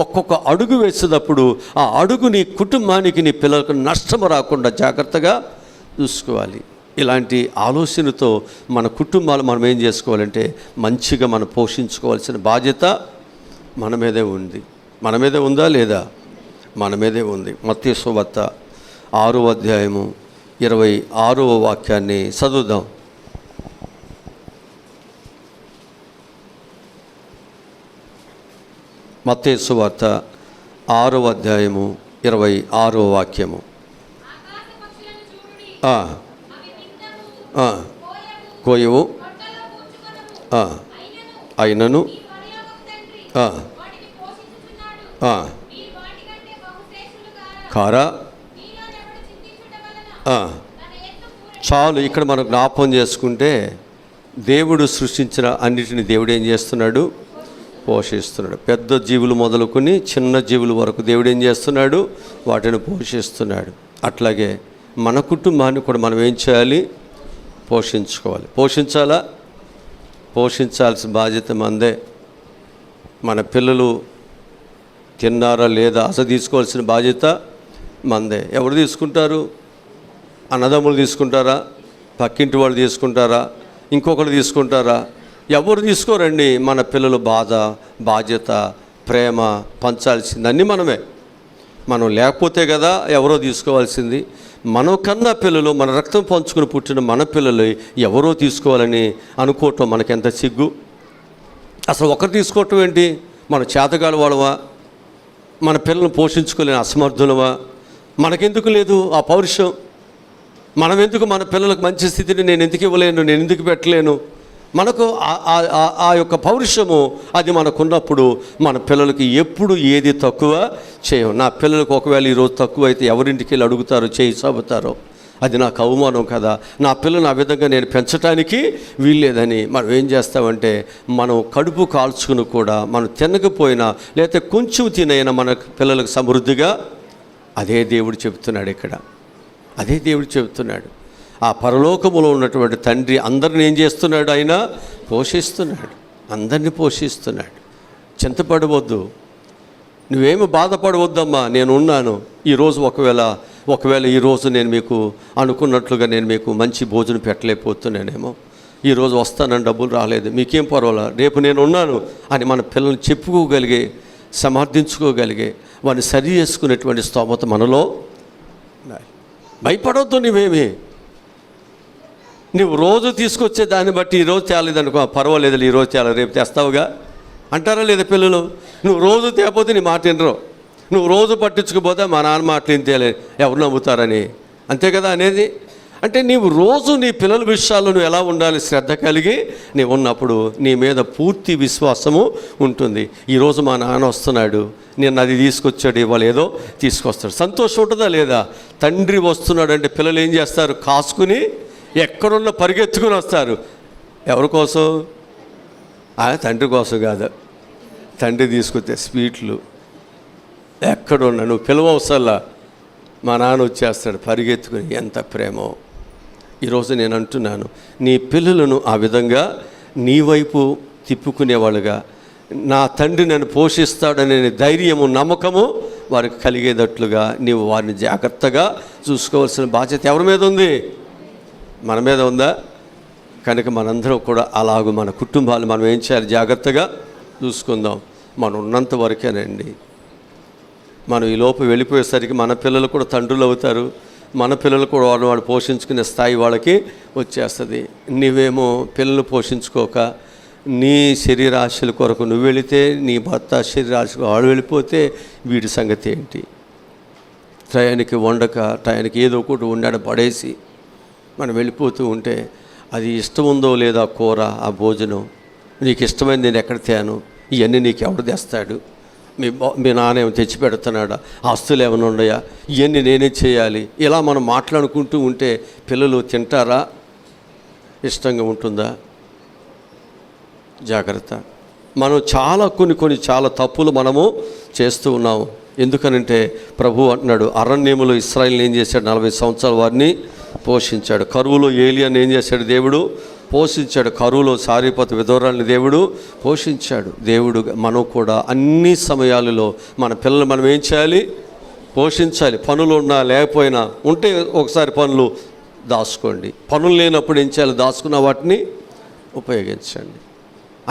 ఒక్కొక్క అడుగు వేసేటప్పుడు ఆ అడుగు నీ కుటుంబానికి, నీ పిల్లలకు నష్టం రాకుండా జాగ్రత్తగా చూసుకోవాలి. ఇలాంటి ఆలోచనతో మన కుటుంబాలు మనం ఏం చేసుకోవాలంటే మంచిగా మనం పోషించుకోవాల్సిన బాధ్యత మన మీదే ఉంది. మన మీదే ఉందా లేదా, మన మీదే ఉంది. మత్తయి సువార్త 6వ అధ్యాయము 26వ వాక్యాన్ని చదువుదాం. మత్తయి సువార్త 6వ అధ్యాయము 26వ వాక్యము. కోయవు అయినను కారా. చాలు, ఇక్కడ మనం జ్ఞాపకం చేసుకుంటే దేవుడు సృష్టించిన అన్నిటిని దేవుడు ఏం చేస్తున్నాడు? పోషిస్తున్నాడు. పెద్ద జీవులు మొదలుకొని చిన్న జీవుల వరకు దేవుడు ఏం చేస్తున్నాడు? వాటిని పోషిస్తున్నాడు. అట్లాగే మన కుటుంబాన్ని కూడా మనం ఏం చేయాలి? పోషించుకోవాలి. పోషించాలా? పోషించాల్సిన బాధ్యత మనదే. మన పిల్లలు తిన్నారా లేదా అసలు తీసుకోవాల్సిన బాధ్యత మనదే. ఎవరు తీసుకుంటారు? అన్నదమ్ములు తీసుకుంటారా? పక్కింటి వాళ్ళు తీసుకుంటారా? ఇంకొకరు తీసుకుంటారా? ఎవరు తీసుకోరండి. మన పిల్లలు బాధ్యత, ప్రేమ పంచాల్సిందన్నీ మనమే. మనం లేకపోతే కదా ఎవరో తీసుకోవాల్సింది. మనం కన్నా పిల్లలు, మన రక్తం పంచుకుని పుట్టిన మన పిల్లలు ఎవరో తీసుకోవాలని అనుకోవటం మనకెంత సిగ్గు. అసలు ఒకరు తీసుకోవటం ఏంటి? మన చేతగాడు వాళ్ళవా? మన పిల్లలను పోషించుకోలేని అసమర్థులవా? మనకెందుకు లేదు ఆ పౌరుషం? మనం ఎందుకు మన పిల్లలకు మంచి స్థితిని నేను ఎందుకు ఇవ్వలేను, నేను ఎందుకు పెట్టలేను? మనకు ఆ యొక్క పౌరుషము అది మనకున్నప్పుడు మన పిల్లలకి ఎప్పుడు ఏది తక్కువ చేయం. నా పిల్లలకు ఒకవేళ ఈరోజు తక్కువ అయితే ఎవరింటికి వెళ్ళి అడుగుతారో, చేయి చాపుతారో? అది నాకు అవమానం కదా. నా పిల్లలు ఆ విధంగా నేను పెంచడానికి వీల్లేదని మనం ఏం చేస్తామంటే, మనం కడుపు కాల్చుకుని కూడా మనం తినకపోయినా లేకపోతే కొంచెం తినైనా మన పిల్లలకు సమృద్ధిగా, అదే దేవుడు చెబుతున్నాడు ఇక్కడ. అదే దేవుడు చెబుతున్నాడు. ఆ పరలోకములో ఉన్నటువంటి తండ్రి అందరిని ఏం చేస్తున్నాడు? ఆయన పోషిస్తున్నాడు, అందరినీ పోషిస్తున్నాడు. చింతపడవద్దు, నువ్వేమి బాధపడవద్దమ్మా, నేను ఉన్నాను. ఈరోజు ఒకవేళ ఈరోజు నేను మీకు అనుకున్నట్లుగా నేను మీకు మంచి భోజనం పెట్టలేకపోతున్నానేమో, ఈరోజు వస్తానని డబ్బులు రాలేదు, మీకేం పర్వాలా, రేపు నేను ఉన్నాను అని మన పిల్లల్ని చెప్పుకోగలిగే, సమర్థించుకోగలిగే, వాడిని సరి చేసుకునేటువంటి స్తోమత మనలో. భయపడవద్దు. నువ్వు రోజు తీసుకొచ్చే దాన్ని బట్టి ఈరోజు తేలేదనుకో, పర్వాలేదు, ఈరోజు తేలేదు, రేపు తెస్తావుగా అంటారా లేదా పిల్లలు? నువ్వు రోజు తేపోతే నీ మాట వినరు. నువ్వు రోజు పట్టించుకుపోతే మా నాన్న మాటలు ఇంతేలే, ఎవరు నమ్ముతారని, అంతే కదా అనేది. అంటే నీవు రోజు నీ పిల్లల విషయాల్లో నువ్వు ఎలా ఉండాలి? శ్రద్ధ కలిగి నీవు ఉన్నప్పుడు నీ మీద పూర్తి విశ్వాసము ఉంటుంది. ఈరోజు మా నాన్న వస్తున్నాడు, నేను అది తీసుకొచ్చాడు, ఇవాళ ఏదో తీసుకొస్తాడు, సంతోషం ఉంటుందా లేదా? తండ్రి వస్తున్నాడు అంటే పిల్లలు ఏం చేస్తారు? కాసుకుని ఎక్కడున్న పరిగెత్తుకుని వస్తారు. ఎవరి కోసం? తండ్రి కోసం కాదు. తండ్రి తీసుకొచ్చే స్వీట్లు ఎక్కడున్నా నువ్వు పిలవవసల్లా మా నాన్న వచ్చేస్తాడు పరిగెత్తుకుని. ఎంత ప్రేమో! ఈరోజు నేను అంటున్నాను, నీ పిల్లలను ఆ విధంగా నీ వైపు తిప్పుకునేవాళ్ళుగా, నా తండ్రి నన్ను పోషిస్తాడనే ధైర్యము, నమ్మకము వారికి కలిగేటట్లుగా నీవు వారిని జాగ్రత్తగా చూసుకోవాల్సిన బాధ్యత ఎవరి మీద ఉంది? మన మీద ఉందా? కనుక మనందరం కూడా అలాగూ మన కుటుంబాలు మనం ఏం చేయాలి? జాగ్రత్తగా చూసుకుందాం. మనం ఉన్నంత వరకేనండి. మనం ఈ లోపు వెళ్ళిపోయేసరికి మన పిల్లలు కూడా తండ్రులు అవుతారు, మన పిల్లలు కూడా వాడు పోషించుకునే స్థాయి వాళ్ళకి వచ్చేస్తుంది. నీవేమో పిల్లలు పోషించుకోక నీ శరీరాశల కొరకు నువ్వు వెళితే, నీ భర్త శరీరాశకు వాడు వెళ్ళిపోతే వీడి సంగతి ఏంటి? టయానికి వండక, టయానికి ఏదో ఒకటి వండాడ పడేసి మనం వెళ్ళిపోతూ ఉంటే, అది ఇష్టం ఉందో లేదా కూర, ఆ భోజనం నీకు ఇష్టమైంది నేను ఎక్కడ తేను, ఇవన్నీ నీకు ఎవడు తెస్తాడు? మీ నాన్న ఏమో తెచ్చి పెడుతున్నాడా? ఆస్తులు ఏమైనా ఉన్నాయా? ఇవన్నీ నేనే చేయాలి. ఇలా మనం మాట్లాడుకుంటూ ఉంటే పిల్లలు తింటారా? ఇష్టంగా ఉంటుందా? జాగ్రత్త. మనం కొన్ని చాలా తప్పులు మనము చేస్తూ ఉన్నాము. ఎందుకనంటే ప్రభు అంటున్నాడు, అరణ్యములో ఇశ్రాయేలుని ఏం చేశాడు? 40 సంవత్సరాలు వారిని పోషించాడు. కరువులో ఏలియాని ఏం చేశాడు? దేవుడు పోషించాడు. కరువులో సారీపత విధవరాల్ని దేవుడు పోషించాడు. దేవుడు మనం కూడా అన్ని సమయాలలో మన పిల్లలు మనం ఏం చేయాలి? పోషించాలి. పనులు ఉన్నా లేకపోయినా, ఉంటే ఒకసారి పనులు దాచుకోండి, పనులు లేనప్పుడు ఏం చేయాలి? దాచుకున్న వాటిని ఉపయోగించండి.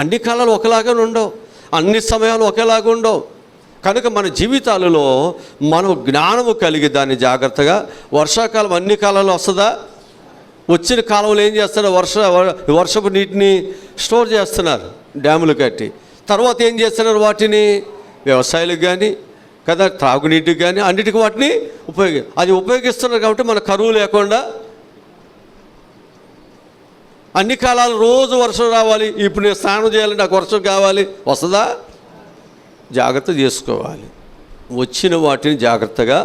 అన్ని కాలాలు ఒకలాగా ఉండవు, అన్ని సమయాలు ఒకేలాగా ఉండవు. కనుక మన జీవితాలలో మనం జ్ఞానము కలిగి దాన్ని జాగ్రత్తగా, వర్షాకాలం అన్ని కాలాల్లో వస్తుందా? వచ్చిన కాలంలో ఏం చేస్తారు? వర్షపు నీటిని స్టోర్ చేస్తున్నారు డ్యాములు కట్టి. తర్వాత ఏం చేస్తున్నారు? వాటిని వ్యవసాయాలకు కానీ కదా, త్రాగునీటికి కానీ అన్నిటికీ వాటిని అది ఉపయోగిస్తున్నారు కాబట్టి మన కరువు లేకుండా అన్ని కాలాలు రోజు వర్షం రావాలి. ఇప్పుడు నేను స్నానం చేయాలి, నాకు వర్షం కావాలి, వస్తుందా? జాగ్రత్త చేసుకోవాలి. వచ్చిన వాటిని జాగ్రత్తగా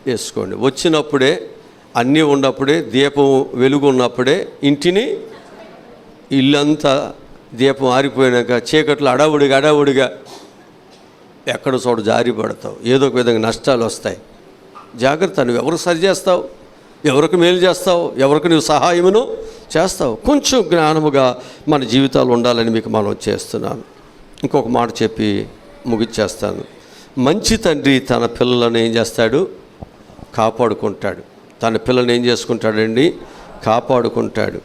వేసుకోండి. వచ్చినప్పుడే అన్నీ ఉన్నప్పుడే, దీపం వెలుగు ఉన్నప్పుడే ఇంటిని ఇల్లంతా దీపం ఆరిపోయినాక చీకట్లు అడావుడిగా ఎక్కడ చోట జారి పడతావు, ఏదో ఒక విధంగా నష్టాలు వస్తాయి. జాగ్రత్త. నువ్వు ఎవరికి సరి చేస్తావు, ఎవరికి మేలు చేస్తావు, ఎవరికి నువ్వు సహాయమును చేస్తావు. కొంచెం జ్ఞానముగా మన జీవితాలు ఉండాలని మీకు మనం చేస్తున్నాను. ఇంకొక మాట చెప్పి ముగిచ్చేస్తాను. మంచి తండ్రి తన పిల్లలను ఏం చేస్తాడు? కాపాడుకుంటాడు. తన పిల్లల్ని ఏం చేసుకుంటాడండి? కాపాడుకుంటాడు.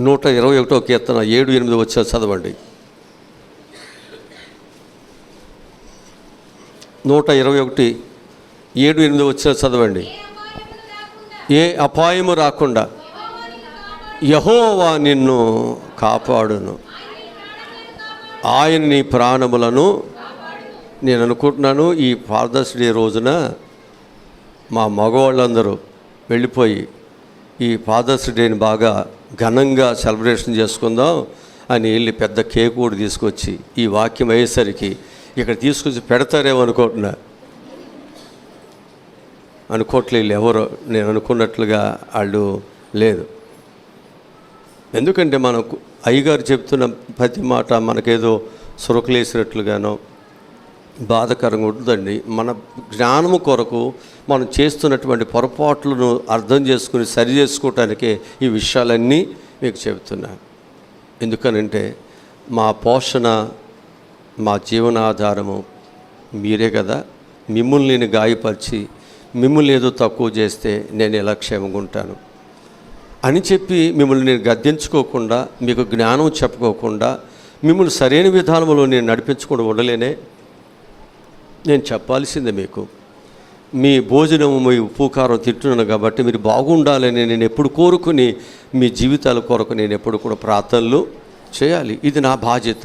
121వ కీర్తన 7-8 వచ్చే చదవండి. 121:7-8 వచ్చే చదవండి. ఏ అపాయము రాకుండా యెహోవా నిన్ను కాపాడును, ఆయన నీ ప్రాణములను. నేను అనుకుంటున్నాను ఈ ఫాదర్స్ డే రోజున మా మగవాళ్ళందరూ వెళ్ళిపోయి ఈ ఫాదర్స్ డేని బాగా ఘనంగా సెలబ్రేషన్ చేసుకుందాం అని వెళ్ళి పెద్ద కేక్ కూడా తీసుకొచ్చి ఈ వాక్యం అయ్యేసరికి ఇక్కడ తీసుకొచ్చి పెడతారేమో అనుకోవట్లేదు ఎవరో. నేను అనుకున్నట్లుగా వాళ్ళు లేదు. ఎందుకంటే మనకు అయ్యగారు చెప్తున్న ప్రతి మాట మనకేదో సురకలేసినట్లుగానో బాధకరంగా ఉంటుందండి. మన జ్ఞానము కొరకు మనం చేస్తున్నటువంటి పొరపాట్లను అర్థం చేసుకుని సరి చేసుకోవటానికే ఈ విషయాలన్నీ మీకు చెబుతున్నాను. ఎందుకనంటే మా పోషణ, మా జీవనాధారము మీరే కదా. మిమ్మల్ని నేను గాయపరిచి మిమ్మల్ని ఏదో తక్కువ చేస్తే నేను ఎలా క్షేమంగా ఉంటాను అని చెప్పి మిమ్మల్ని నేను గద్దించుకోకుండా, మీకు జ్ఞానం చెప్పుకోకుండా, మిమ్మల్ని సరైన విధానంలో నేను నడిపించకుండా ఉండలేనే. నేను చెప్పాల్సిందే మీకు. మీ భోజనము, మీ ఉప్పుకారం తింటున్నాను కాబట్టి మీరు బాగుండాలని నేను ఎప్పుడు కోరుకుని మీ జీవితాల కొరకు నేను ఎప్పుడు కూడా ప్రార్థనలు చేయాలి. ఇది నా బాధ్యత.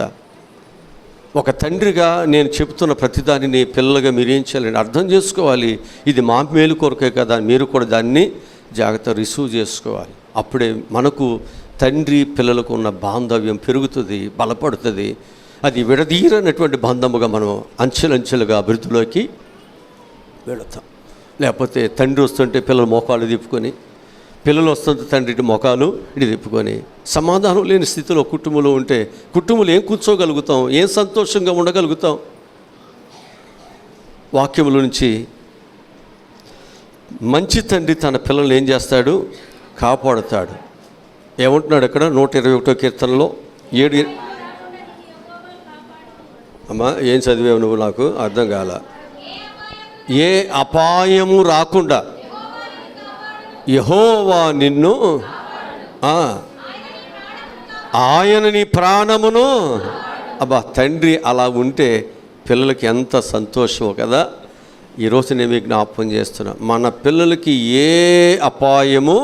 ఒక తండ్రిగా నేను చెప్తున్న ప్రతిదానిని పిల్లలుగా మీరేం చేయాలని అర్థం చేసుకోవాలి. ఇది మా మేలు కొరకే కదా, మీరు కూడా దాన్ని జాగ్రత్త రిసీవ్ చేసుకోవాలి. అప్పుడే మనకు తండ్రి పిల్లలకు ఉన్న బాంధవ్యం పెరుగుతుంది, బలపడుతుంది. అది విడదీరనటువంటి బంధముగా మనం అంచెలంచెలుగా అభివృద్ధిలోకి వెళతాం. లేకపోతే తండ్రి వస్తుంటే పిల్లలు మోకాలు తిప్పుకొని, పిల్లలు వస్తుంటే తండ్రి మోకాలు ఇటు తిప్పుకొని సమాధానం లేని స్థితిలో కుటుంబంలో ఉంటే కుటుంబంలో ఏం కూర్చోగలుగుతాం, ఏం సంతోషంగా ఉండగలుగుతాం? వాక్యముల నుంచి మంచి తండ్రి తన పిల్లల్ని ఏం చేస్తాడు? కాపాడుతాడు. ఏమంటున్నాడు అక్కడ 121వ కీర్తనలో 7. అమ్మా ఏం చదివావు నువ్వు? నాకు అర్థం కాల. ఏ అపాయము రాకుండా యెహోవా నిన్ను, ఆయన నీ ప్రాణమును. అబ్బా తండ్రి అలా ఉంటే పిల్లలకి ఎంత సంతోషమో కదా. ఈరోజు నేను మీకు జ్ఞాపకం చేస్తున్నా, మన పిల్లలకి ఏ అపాయము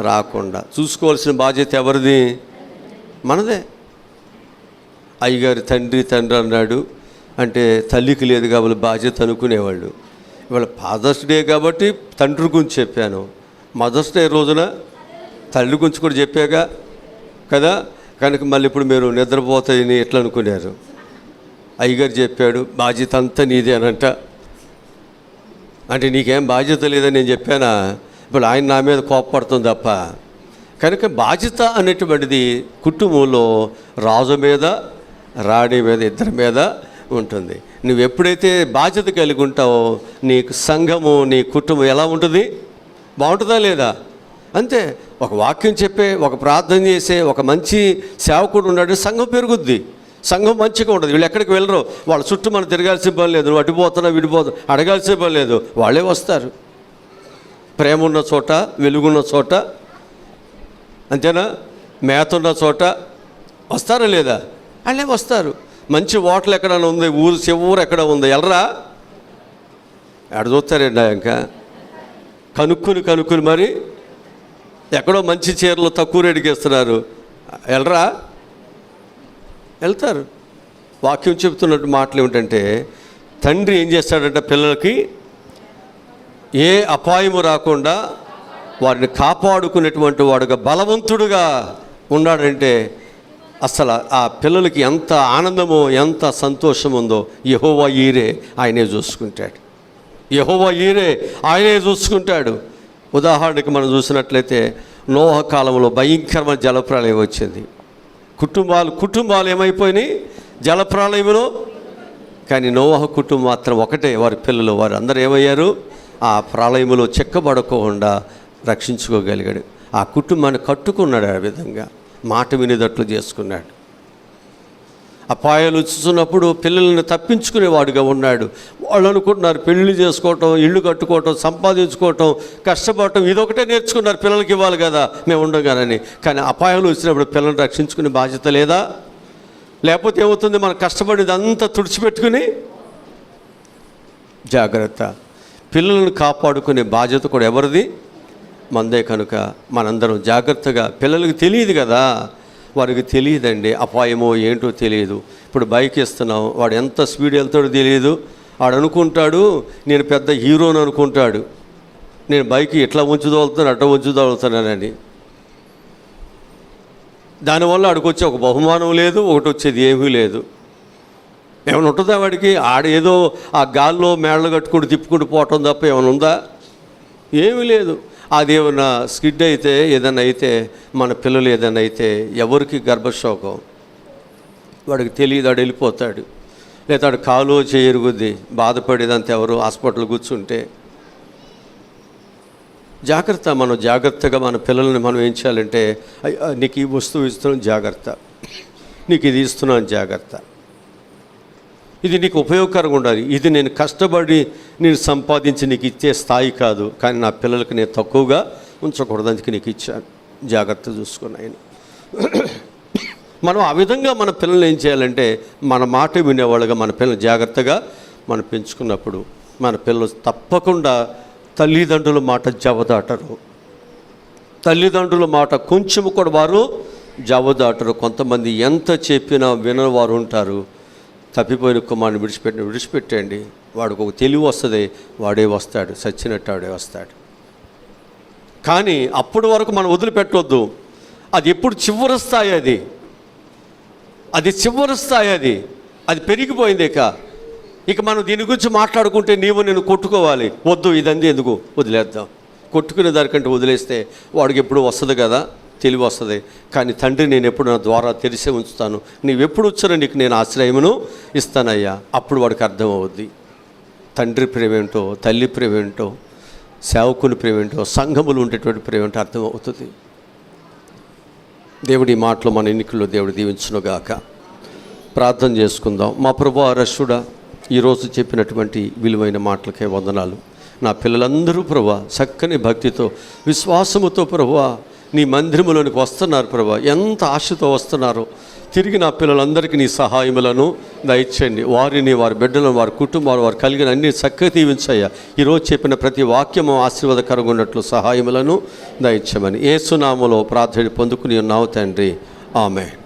రాకుండా చూసుకోవాల్సిన బాధ్యత ఎవరిది? మనదే. అయ్యగారి తండ్రి అన్నాడు అంటే తల్లికి లేదు కాబట్టి బాధ్యత అనుకునేవాళ్ళు. ఇవాళ ఫాదర్స్ డే కాబట్టి తండ్రి గురించి చెప్పాను. మదర్స్ డే రోజున తల్లి గురించి కూడా చెప్పాగా కదా. కనుక మళ్ళీ ఇప్పుడు మీరు నిద్రపోతాయని ఎట్లా అనుకున్నారు? అయ్యగారు చెప్పాడు బాధ్యత అంతా నీదే అనంట. అంటే నీకేం బాధ్యత లేదని నేను చెప్పానా? ఇప్పుడు ఆయన నా మీద కోపపడుతుంది తప్ప. కనుక బాధ్యత అనేటువంటిది కుటుంబంలో రాజు మీద, రాణి మీద, ఇద్దరి మీద ఉంటుంది. నువ్వు ఎప్పుడైతే బాధ్యత కలిగి ఉంటావో నీకు సంఘము, నీ కుటుంబం ఎలా ఉంటుంది? బాగుంటుందా లేదా? అంతే. ఒక వాక్యం చెప్పే, ఒక ప్రార్థన చేసే, ఒక మంచి సేవకుడు ఉన్నాడు, సంఘం పెరుగుద్ది, సంఘం మంచిగా ఉంటుంది. వీళ్ళు ఎక్కడికి వెళ్ళరు, వాళ్ళ చుట్టూ మనం తిరగాల్సిన పని లేదు. నువ్వు అటుపోతున్నా విడిపోతున్నా అడగాల్సిన పని లేదు, వాళ్ళే వస్తారు. ప్రేమ ఉన్న చోట, వెలుగున్న చోట, అంతేనా? మేత ఉన్న చోట వస్తారా లేదా? వాళ్ళే వస్తారు. మంచి హోటల్ ఎక్కడైనా ఉంది, ఊరు చివరు ఎక్కడ ఉంది, వెళ్ళరా? ఎక్కడ చూస్తారండి ఇంకా కనుక్కుని మరి ఎక్కడో మంచి చీరలు తక్కువ రేటుకి ఇస్తున్నారు, వెళ్ళరా? వెళ్తారు. వాక్యం చెబుతున్నట్టు మాటలు ఏమిటంటే తండ్రి ఏం చేస్తాడంటే పిల్లలకి ఏ అపాయము రాకుండా వారిని కాపాడుకునేటువంటి వాడుగా బలవంతుడుగా ఉన్నాడంటే అసలు ఆ పిల్లలకి ఎంత ఆనందమో ఎంత సంతోషం ఉందో యెహోవా ఈరే ఆయనే చూసుకుంటాడు. యెహోవా ఈరే ఆయనే చూసుకుంటాడు. ఉదాహరణకి మనం చూసినట్లయితే నోహ కాలంలో భయంకరమైన జలప్రళయం వచ్చింది. కుటుంబాలు ఏమైపోయినాయి జలప్రళయంలో. కానీ నోహ కుటుంబం మాత్రం ఒకటే, వారి పిల్లలు వారు అందరూ ఏమయ్యారు, ఆ ప్రళయంలో చెక్కబడకుండా రక్షించుకోగలిగాడు. ఆ కుటుంబాన్ని కట్టుకున్నాడు. ఆ విధంగా మాట వినేటట్లు చేసుకున్నాడు. అపాయాలు చూస్తున్నప్పుడు పిల్లల్ని తప్పించుకునేవాడుగా ఉన్నాడు. వాళ్ళు అనుకుంటున్నారు పెళ్లి చేసుకోవటం, ఇళ్ళు కట్టుకోవటం, సంపాదించుకోవటం, కష్టపడటం ఇదొకటే నేర్చుకున్నారు, పిల్లలకి ఇవ్వాలి కదా మేము ఉండగానని. కానీ అపాయాలు వచ్చినప్పుడు పిల్లల్ని రక్షించుకునే బాధ్యత లేదా? లేకపోతే ఏమవుతుంది, మనం కష్టపడేది అంతా తుడిచిపెట్టుకుని జాగ్రత్త. పిల్లలను కాపాడుకునే బాధ్యత కూడా ఎవరిది? మందే. కనుక మనందరం జాగ్రత్తగా, పిల్లలకి తెలియదు కదా, వారికి తెలియదండి అపాయమో ఏంటో తెలియదు. ఇప్పుడు బైక్ ఇస్తున్నాం, వాడు ఎంత స్పీడ్ వెళ్తాడో తెలియదు. వాడు అనుకుంటాడు నేను పెద్ద హీరోని అనుకుంటాడు, నేను బైక్ ఇట్లా ఉంచుదోలుతాను అట్లా ఉంచుదోలుతానని. దానివల్ల ఆడికి వచ్చే ఒక బహుమానం లేదు, ఒకటి వచ్చేది ఏమీ లేదు. ఏమైనా ఉంటుందా వాడికి? ఆడేదో ఆ గాల్లో మేళ్ళ కట్టుకుంటూ తిప్పుకుంటూ పోవటం తప్ప ఏమైనా ఉందా? ఏమీ లేదు. అదేమన్నా స్కిడ్ అయితే ఏదైనా అయితే, మన పిల్లలు ఏదైనా అయితే ఎవరికి గర్భశోకం, వాడికి తెలియదు, వాడు వెళ్ళిపోతాడు. లేదా వాడు కాలో చేయరుగుద్ది, బాధపడేదంతా ఎవరు హాస్పిటల్ కూర్చుంటే. జాగ్రత్త. మనం జాగ్రత్తగా మన పిల్లల్ని మనం ఏం చేయాలంటే, నీకు ఈ వస్తువు ఇస్తున్నాను జాగ్రత్త, నీకు ఇది ఇస్తున్నాను జాగ్రత్త, ఇది నీకు ఉపయోగకరంగా ఉండాలి, ఇది నేను కష్టపడి నేను సంపాదించి నీకు ఇచ్చే స్థాయి కాదు, కానీ నా పిల్లలకి నేను తక్కువగా ఉంచకూడదు, అందుకే నీకు ఇచ్చాను, జాగ్రత్త చూసుకున్నాయని. మనం ఆ విధంగా మన పిల్లల్ని ఏం చేయాలంటే, మన మాట వినేవాళ్ళుగా మన పిల్లల్ని జాగ్రత్తగా మనం పెంచుకున్నప్పుడు మన పిల్లలు తప్పకుండా తల్లిదండ్రుల మాట జవదాటరు. తల్లిదండ్రుల మాట కొంచెము కూడా వారు జవదాటరు. కొంతమంది ఎంత చెప్పినా వినని వారు ఉంటారు. తప్పిపోయిన కుమారుని విడిచిపెట్టండి, వాడికి ఒక తెలివి వస్తుంది, వాడే వస్తాడు, సచ్చినట్టు వాడే వస్తాడు. కానీ అప్పటి వరకు మనం వదిలిపెట్టవద్దు. అది ఎప్పుడు చివరి స్థాయి, అది చివరి స్థాయి, అది పెరిగిపోయింది. ఇక మనం దీని గురించి మాట్లాడుకుంటే నేను కొట్టుకోవాలి, వద్దు, ఇదంతా ఎందుకు, వదిలేద్దాం. కొట్టుకునే దానికంటే వదిలేస్తే వాడికి ఎప్పుడు వస్తుంది కదా, తెలివి వస్తుంది. కానీ తండ్రి నేను ఎప్పుడు నా ద్వారా తెరిసే ఉంచుతాను, నీవెప్పుడు వచ్చారో నీకు నేను ఆశ్రయమును ఇస్తానయ్యా. అప్పుడు వాడికి అర్థమవుద్ది తండ్రి ప్రేమేంటో, తల్లి ప్రేమేంటో, సేవకుని ప్రేమేంటో, సంఘములు ఉండేటువంటి ప్రేమేంటో అర్థమవుతుంది. దేవుడి మాటలు మన ఎన్నికల్లో దేవుడు దీవించునుగాక. ప్రార్థన చేసుకుందాం. మా ప్రభువా రక్షుడా, ఈరోజు చెప్పినటువంటి విలువైన మాటలకే వందనాలు. నా పిల్లలందరూ ప్రభువా చక్కని భక్తితో, విశ్వాసముతో ప్రభువా నీ మందిరములోనికి వస్తున్నారు ప్రభువా. ఎంత ఆశతో వస్తున్నారో. తిరిగి నా పిల్లలందరికీ నీ సహాయములను దయచేయండి. వారిని, వారి బిడ్డలను, వారి కుటుంబాలు, వారు కలిగిన అన్ని చక్కగా దీవించయ్యా. ఈరోజు చెప్పిన ప్రతి వాక్యము ఆశీర్వాదకరంగా ఉన్నట్లు సహాయములను దయచేయమని యేసు నామములో ప్రార్థన పొందుకుని ఉన్నావు తండ్రి. ఆమేన్.